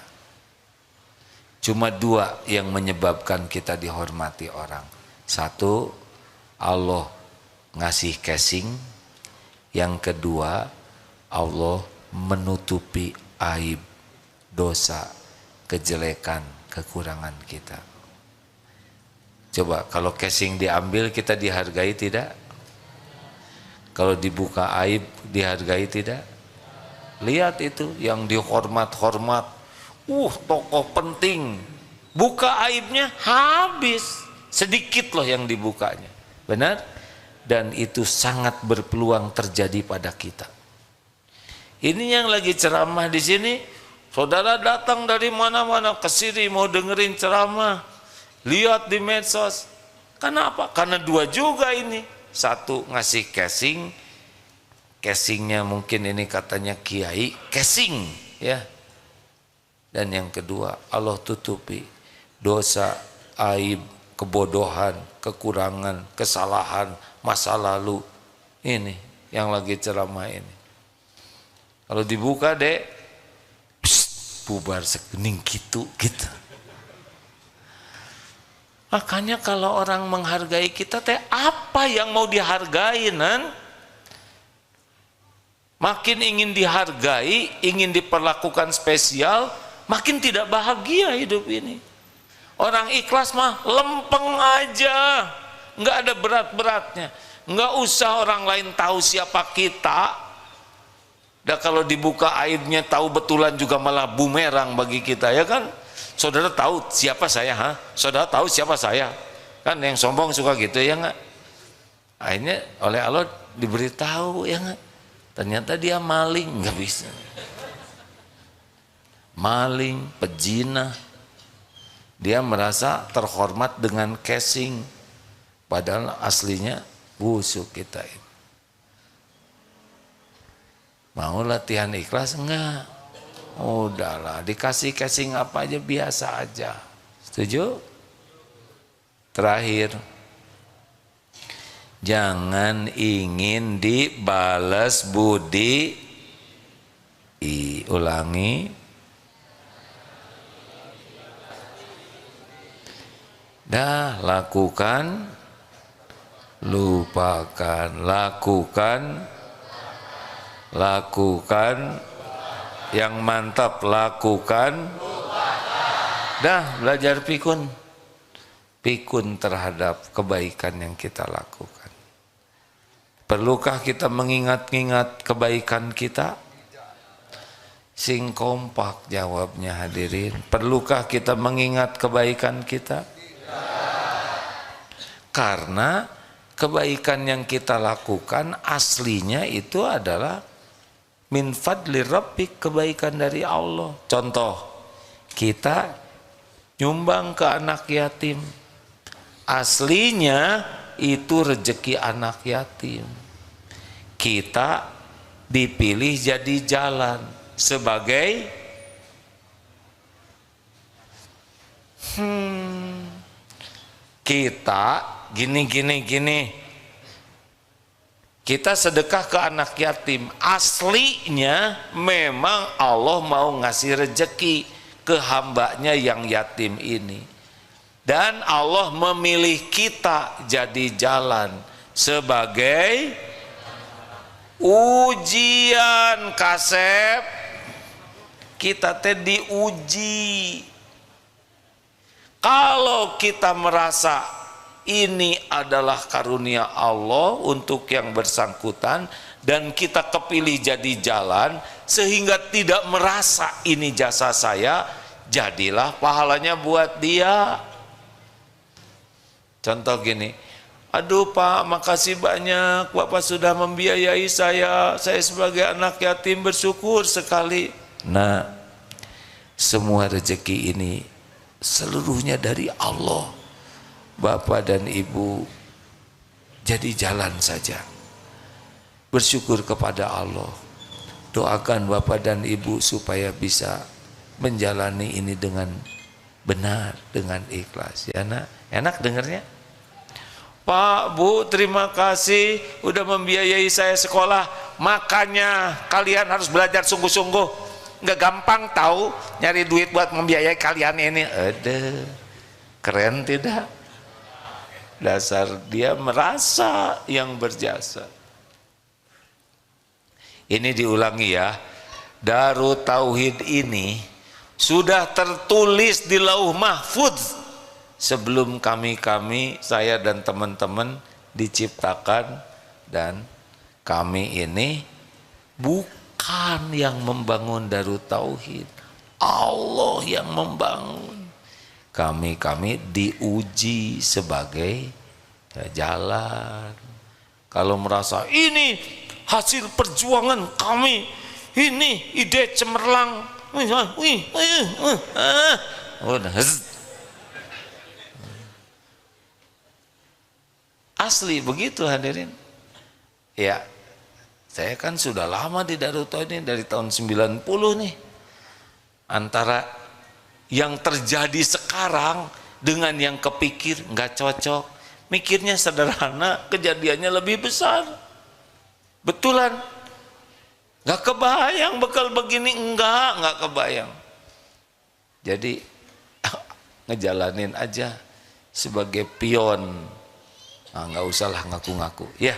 Cuma 2 yang menyebabkan kita dihormati orang. 1, Allah ngasih casing. Yang kedua, Allah menutupi aib, dosa, kejelekan, kekurangan kita. Coba kalau casing diambil, kita dihargai tidak? Kalau dibuka aib, dihargai tidak? Lihat itu yang dihormat-hormat, tokoh penting, buka aibnya habis, sedikit loh yang dibukanya. Benar? Dan itu sangat berpeluang terjadi pada kita. Ini yang lagi ceramah di sini, saudara datang dari mana-mana ke sini mau dengerin ceramah, lihat di medsos. Kenapa? Karena 2 juga ini. 1 ngasih casingnya mungkin ini katanya kiai, casing ya. Dan yang kedua, Allah tutupi dosa, aib, kebodohan, kekurangan, kesalahan, masa lalu. Ini yang lagi ceramah ini. Kalau dibuka bubar sekening gitu. Makanya kalau orang menghargai kita apa yang mau dihargai, makin ingin dihargai, ingin diperlakukan spesial, makin tidak bahagia hidup ini. Orang ikhlas mah lempeng aja, nggak ada berat-beratnya, nggak usah orang lain tahu siapa kita. Dan kalau dibuka aibnya tahu betulan juga malah bumerang bagi kita, ya kan? Saudara tahu siapa saya, Saudara tahu siapa saya? Kan yang sombong suka gitu, ya nggak? Akhirnya oleh Allah diberitahu, ya nggak? Ternyata dia maling, nggak bisa. Maling, pezina. Dia merasa terhormat dengan casing, padahal aslinya busuk kita ini. Mau latihan ikhlas enggak? Udahlah, dikasih casing apa aja biasa aja. Setuju? Terakhir, jangan ingin dibalas budi. Ulangi. Dah, lakukan, lupakan, lakukan, lakukan. Yang mantap, lakukan. Dah, belajar pikun. Pikun terhadap kebaikan yang kita lakukan. Perlukah kita mengingat-ingat kebaikan kita? Sing kompak jawabnya hadirin. Perlukah kita mengingat kebaikan kita? Karena kebaikan yang kita lakukan aslinya itu adalah min fadli rabbik, kebaikan dari Allah. Contoh, kita nyumbang ke anak yatim. Aslinya itu rezeki anak yatim. Kita dipilih jadi jalan sebagai kita gini. Kita sedekah ke anak yatim. Aslinya memang Allah mau ngasih rezeki ke hambanya yang yatim ini. Dan Allah memilih kita jadi jalan sebagai ujian. Kasep, kita teh diuji. Kalau kita merasa ini adalah karunia Allah untuk yang bersangkutan dan kita kepilih jadi jalan sehingga tidak merasa ini jasa saya, jadilah pahalanya buat dia. Contoh gini, aduh Pak, makasih banyak Bapak sudah membiayai saya sebagai anak yatim bersyukur sekali. Nah, semua rezeki ini seluruhnya dari Allah. Bapak dan Ibu jadi jalan saja, bersyukur kepada Allah. Doakan Bapak dan Ibu supaya bisa menjalani ini dengan benar, dengan ikhlas. Ya nak, enak dengarnya. Pak, Bu, terima kasih udah membiayai saya sekolah. Makanya kalian harus belajar sungguh-sungguh. Nggak gampang tahu nyari duit buat membiayai kalian ini. Aduh, keren tidak? Dasar dia merasa yang berjasa. Ini diulangi ya. Darut Tauhid ini sudah tertulis di Lauh Mahfudz sebelum saya dan teman-teman diciptakan, dan kami ini bukan yang membangun Darut Tauhid, Allah yang membangun. Kami diuji sebagai jalan. Kalau merasa ini hasil perjuangan kami, ini ide cemerlang, asli begitu hadirin. Ya, saya kan sudah lama di Darut Tauhid ini dari tahun 90 nih. Antara yang terjadi sekarang dengan yang kepikir nggak cocok. Mikirnya sederhana, kejadiannya lebih besar. Betulan. Nggak kebayang bekal begini, nggak kebayang. Jadi ngejalanin aja sebagai pion. Nah, nggak usahlah ngaku-ngaku. Ya,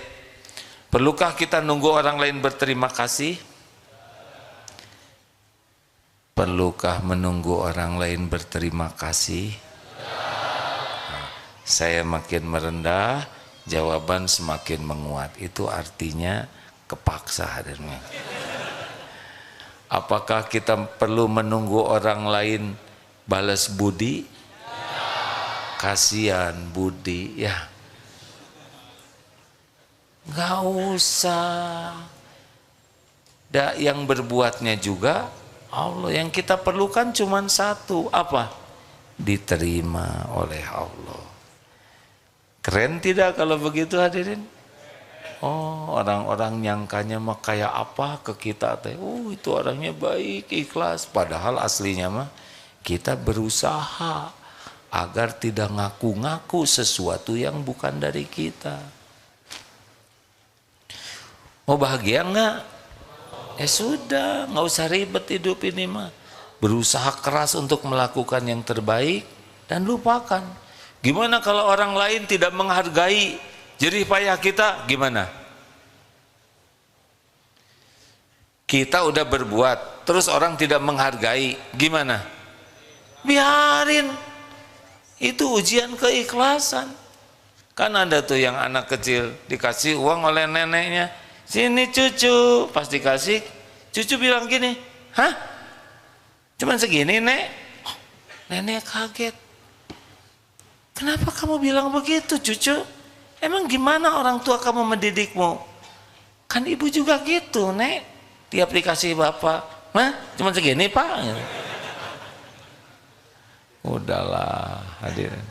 perlukah kita nunggu orang lain berterima kasih? Perlukah menunggu orang lain berterima kasih? Nah, saya makin merendah, jawaban semakin menguat. Itu artinya kepaksa hadirnya. Apakah kita perlu menunggu orang lain balas budi? Kasihan budi, ya. Nggak usah. Yang berbuatnya juga Allah. Yang kita perlukan cuma satu, apa? Diterima oleh Allah. Keren tidak kalau begitu hadirin? Oh, orang-orang nyangkanya mah kayak apa ke kita teh? Oh, itu orangnya baik, ikhlas. Padahal aslinya mah kita berusaha agar tidak ngaku-ngaku sesuatu yang bukan dari kita. Mau bahagia enggak? Ya sudah, nggak usah ribet hidup ini mah. Berusaha keras untuk melakukan yang terbaik dan lupakan. Gimana kalau orang lain tidak menghargai jerih payah kita? Gimana? Kita udah berbuat, terus orang tidak menghargai, gimana? Biarin. Itu ujian keikhlasan. Kan ada tuh yang anak kecil dikasih uang oleh neneknya, sini cucu, pas dikasih, cucu bilang gini, hah? Cuman segini, Nek? Oh, nenek kaget. Kenapa kamu bilang begitu, cucu? Emang gimana orang tua kamu mendidikmu? Kan ibu juga gitu, Nek. Tiap dikasih bapak, nah cuma segini Pak. Udahlah hadirin.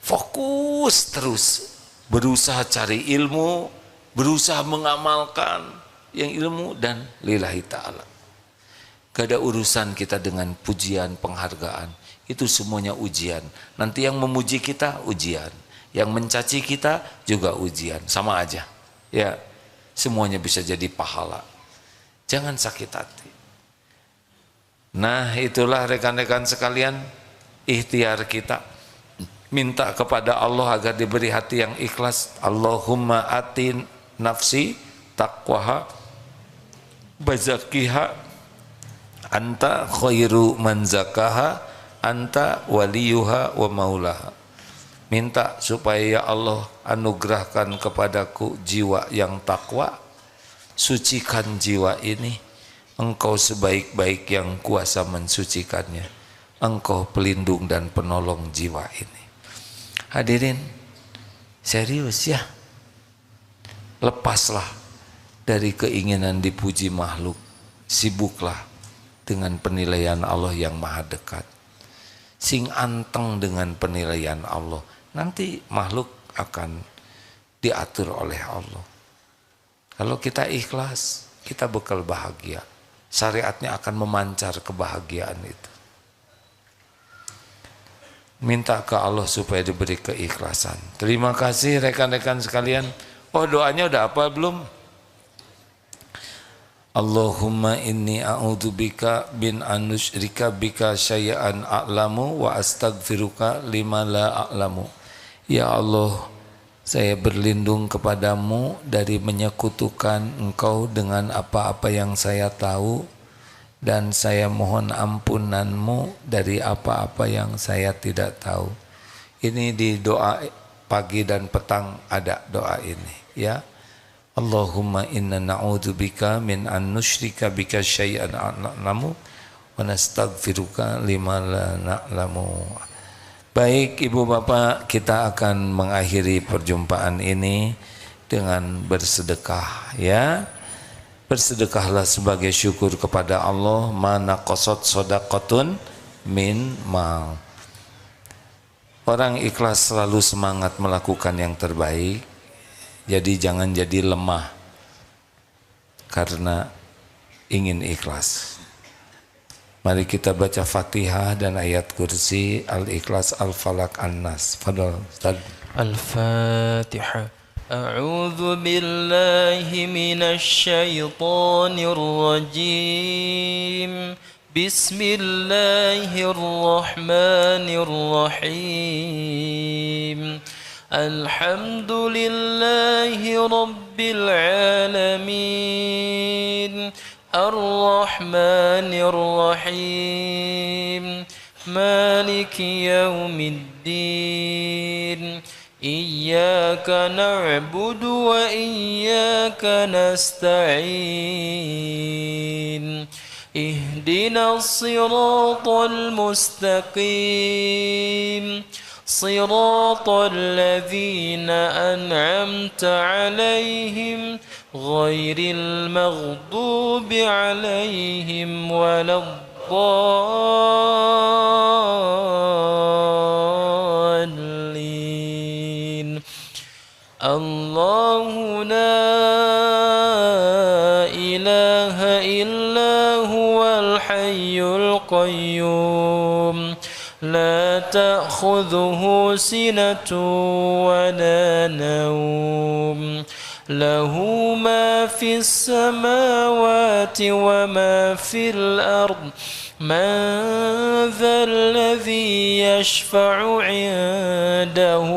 Fokus terus, berusaha cari ilmu, berusaha mengamalkan yang ilmu dan lillahi ta'ala. Gak ada urusan kita dengan pujian, penghargaan. Itu semuanya ujian. Nanti yang memuji kita ujian, yang mencaci kita juga ujian, sama aja. Ya, semuanya bisa jadi pahala. Jangan sakit hati. Nah, itulah rekan-rekan sekalian, ikhtiar kita minta kepada Allah agar diberi hati yang ikhlas. Allahumma atin nafsi taqwaha bazakiha anta khairu man zakaha anta waliyuha wa maulaha. Minta supaya ya Allah anugerahkan kepadaku jiwa yang takwa, sucikan jiwa ini, Engkau sebaik-baik yang kuasa mensucikannya, Engkau pelindung dan penolong jiwa ini. Hadirin, serius ya, lepaslah dari keinginan dipuji makhluk, sibuklah dengan penilaian Allah yang maha dekat. Sing anteng dengan penilaian Allah, nanti makhluk akan diatur oleh Allah. Kalau kita ikhlas, kita bekal bahagia. Syariatnya akan memancar kebahagiaan itu. Minta ke Allah supaya diberi keikhlasan. Terima kasih rekan-rekan sekalian. Oh, doanya udah apa belum? Allahumma inni a'udzubika bin anusyrika bika syai'an a'lamu wa astaghfiruka lima la a'lamu. Ya Allah, saya berlindung kepadamu dari menyekutukan Engkau dengan apa-apa yang saya tahu, dan saya mohon ampunanmu dari apa-apa yang saya tidak tahu. Ini di doa pagi dan petang ada doa ini ya. Allahumma inna na'udzubika min an nusyrika bika syai'an a'lamu wa nastaghfiruka lima la na'lamu. Baik Ibu Bapak, kita akan mengakhiri perjumpaan ini dengan bersedekah ya. Bersedekahlah sebagai syukur kepada Allah. Mana qasad shadaqatun min mal. Orang ikhlas selalu semangat melakukan yang terbaik. Jadi jangan jadi lemah karena ingin ikhlas. Mari kita baca Fatihah dan ayat kursi, Al-Ikhlas, Al-Falaq, An-Nas. Fadal Ustaz. Al-Fatihah. A'udzu billahi minasy syaithanir rajim. Bismillahirrahmanirrahim. Alhamdulillahi rabbil alamin. Ar-Rahmanir Rahim. Maliki yaumiddin. Iyyaka na'budu wa iyyaka nasta'in. Ihdinas siratal mustaqim. Siratal ladzina an'amta 'alaihim ghairil maghdubi 'alaihim waladdallin. Allahu la ilaha illa huwal hayyul qayyum. لا تأخذه سنة ولا نوم له ما في السماوات وما في الأرض من ذا الذي يشفع عنده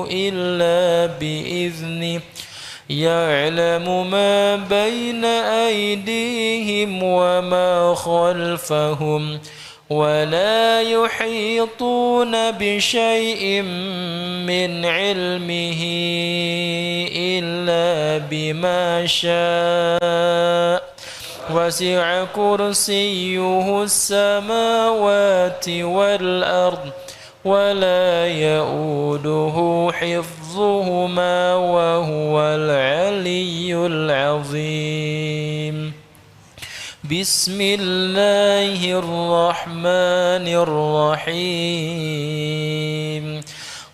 إلا بإذنه يعلم ما بين أيديهم وما خلفهم ولا يحيطون بشيء من علمه إلا بما شاء وسع كرسيه السماوات والأرض ولا يؤوده حفظهما وهو العلي العظيم بسم الله الرحمن الرحيم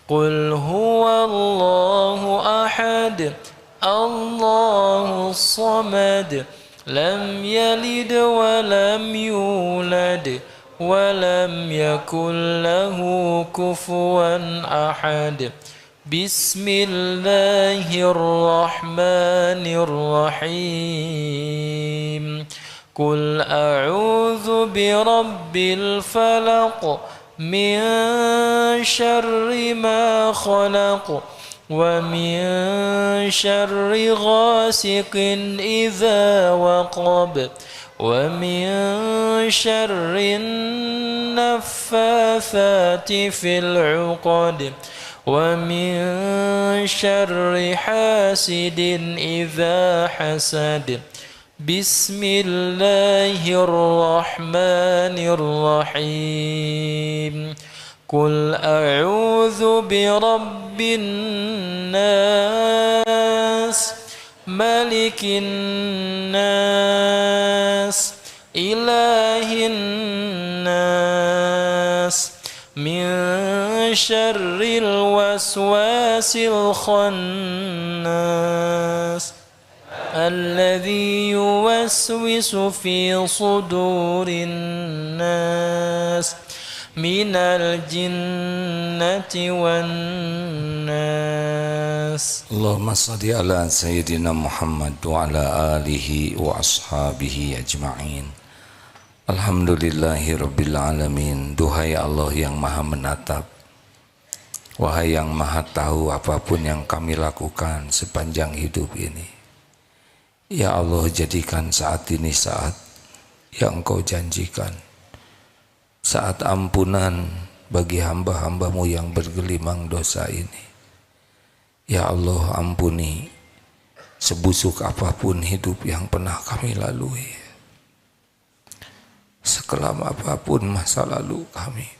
قل هو الله أحد الله الصمد لم يلد ولم يولد ولم يكن له كفوا أحد بسم الله الرحمن الرحيم قل أعوذ برب الفلق من شر ما خلق ومن شر غاسق إذا وقب ومن شر النفاثات في العقد ومن شر حاسد إذا حسد بسم الله الرحمن الرحيم قل أعوذ برب الناس ملك الناس إله الناس من شر الوسواس الخناس الذي يوسوس في صدور الناس من الجنة والناس اللهم صل على سيدنا محمد وعلى آله وأصحابه أجمعين. Alhamdulillahi Rabbil Alamin. Duhai Allah yang maha menatap, wahai yang maha tahu apapun yang kami lakukan sepanjang hidup ini. Ya Allah, jadikan saat ini saat yang Engkau janjikan, saat ampunan bagi hamba-hambamu yang bergelimang dosa ini. Ya Allah, ampuni sebusuk apapun hidup yang pernah kami lalui, sekelam apapun masa lalu kami,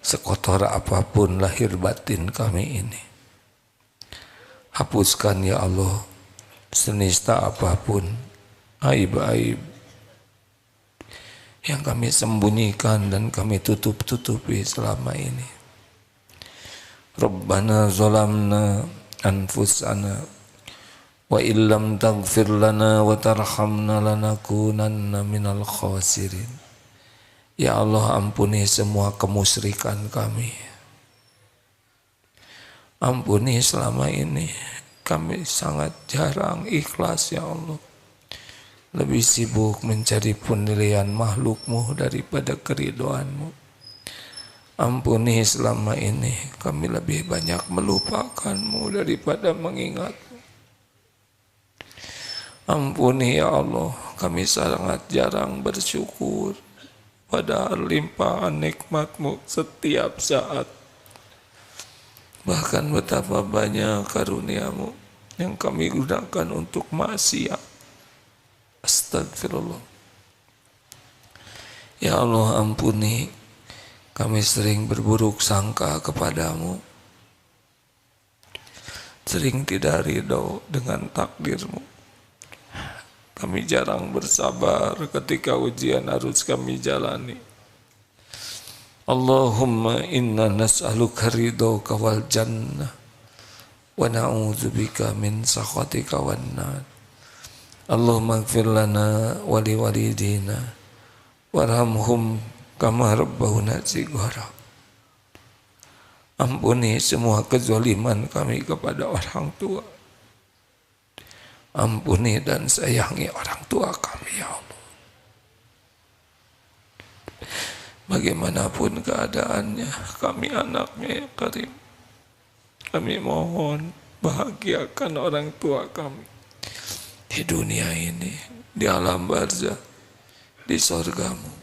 sekotor apapun lahir batin kami ini. Hapuskan ya Allah senista apapun aib-aib yang kami sembunyikan dan kami tutup-tutupi selama ini. Rabbana zalamna anfusana wa illam taghfir lana wa tarhamna lanakunanna minal khasirin. Ya Allah, ampuni semua kemusyrikan kami. Ampuni selama ini kami sangat jarang ikhlas ya Allah. Lebih sibuk mencari penilaian makhluk-Mu daripada keridhaan-Mu. Ampuni selama ini kami lebih banyak melupakan-Mu daripada mengingat-Mu. Ampuni ya Allah, kami sangat jarang bersyukur padahal limpahan nikmat-Mu setiap saat. Bahkan betapa banyak karunia-Mu yang kami gunakan untuk maksiat. Astagfirullah. Ya Allah, ampuni, kami sering berburuk sangka kepadamu, sering tidak ridho dengan takdir-Mu. Kami jarang bersabar ketika ujian harus kami jalani. Allahumma inna nas'aluka ridhoka wal jannah wa na'udzubika min sakhatika wan nar. Allahumma ighfir lana wa liwalidina warhamhum kama rabbawna shighara. Ampuni semua kezaliman kami kepada orang tua. Ampuni dan sayangi orang tua kami ya Allah. Bagaimanapun keadaannya, kami anaknya ya Karim, kami mohon bahagiakan orang tua kami di dunia ini, di alam barzah, di surgamu.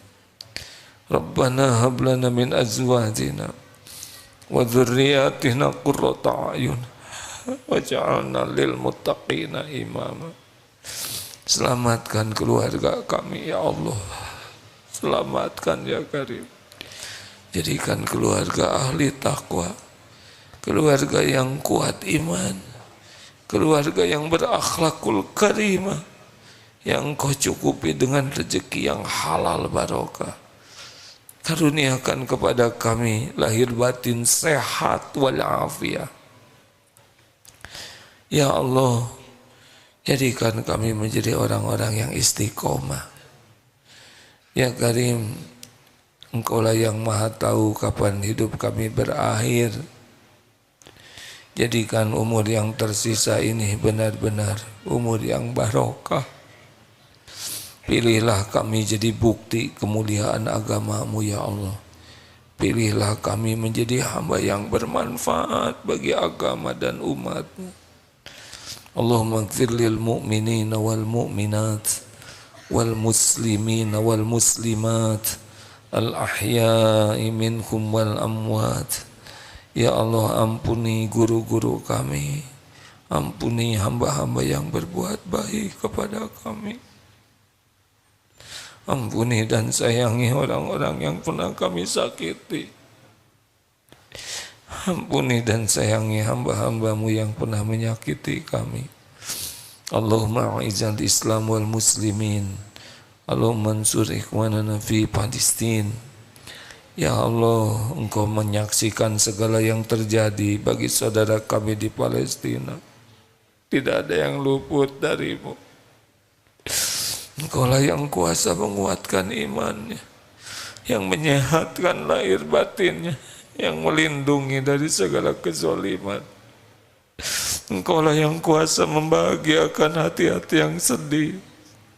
Rabbana hab lana min azwajina wa dzurriyyatina qurrata a'yun waj'alna lil muttaqina imama. Selamatkan keluarga kami ya Allah, selamatkan ya Karim. Jadikan keluarga ahli takwa, keluarga yang kuat iman, keluarga yang berakhlakul karimah, yang Kau cukupi dengan rezeki yang halal barokah. Karuniakan kepada kami lahir batin sehat walafiat. Ya Allah, jadikan kami menjadi orang-orang yang istiqomah. Ya Karim, Engkaulah yang maha tahu kapan hidup kami berakhir. Jadikan umur yang tersisa ini benar-benar umur yang barokah. Pilihlah kami jadi bukti kemuliaan agama-Mu ya Allah. Pilihlah kami menjadi hamba yang bermanfaat bagi agama dan umat-Mu. Allahumma ighfir lil mu'minina wal mu'minat wal muslimina wal muslimat al ahya'i minhum wal amwat. Ya Allah, ampuni guru-guru kami, ampuni hamba-hamba yang berbuat baik kepada kami. Ampuni dan sayangi orang-orang yang pernah kami sakiti. Ampuni dan sayangi hamba-hamba-Mu yang pernah menyakiti kami. Allahumma a'izal Islam wal muslimin. Allahumma ansur ikhwanana fi Palestin. Ya Allah, Engkau menyaksikan segala yang terjadi bagi saudara kami di Palestina. Tidak ada yang luput dari-Mu. Engkaulah yang kuasa menguatkan imannya, yang menyehatkan lahir batinnya, yang melindungi dari segala kezaliman. Engkaulah yang kuasa membahagiakan hati-hati yang sedih,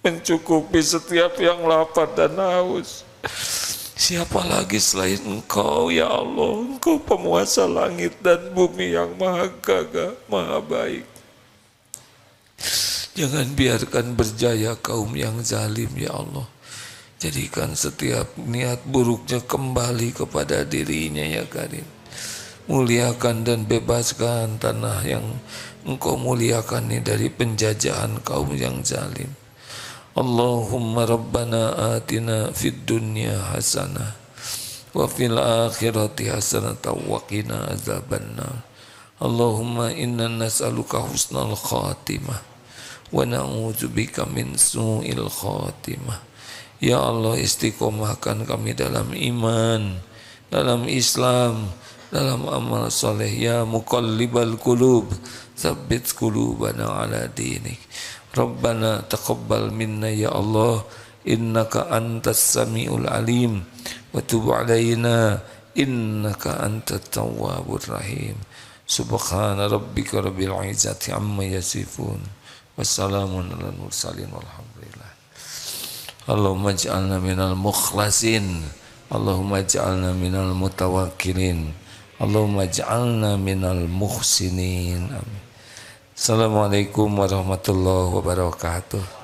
mencukupi setiap yang lapar dan haus. Siapa lagi selain Engkau ya Allah? Engkau penguasa langit dan bumi yang maha gagah, maha baik. Jangan biarkan berjaya kaum yang zalim ya Allah. Jadikan setiap niat buruknya kembali kepada dirinya ya Karim. Muliakan dan bebaskan tanah yang Engkau muliakan ini dari penjajahan kaum yang zalim. Allahumma rabbana atina fid dunya hasanah wa fil akhirati hasanah wa qina azabannar. Allahumma inna nas'aluka husnal khatimah wa na'udzubika min su'il khatimah. Ya Allah, istiqomahkan kami dalam iman, dalam Islam, dalam amal soleh. Ya muqallibal qulub, tsabbit qulubana ala dinik. Rabbana taqabbal minna ya Allah, innaka antas samiul alim, wa tub alaina innaka antat tawwabur rahim. Subhana rabbika rabbil izzati amma yasifun. Wassalamun ala mursalin walhamdulillah. Allahumma ij'alna minal mukhlasin, Allahumma ij'alna minal mutawakkilin, Allahumma ij'alna minal muhsinin. Amin. Assalamualaikum warahmatullahi wabarakatuh.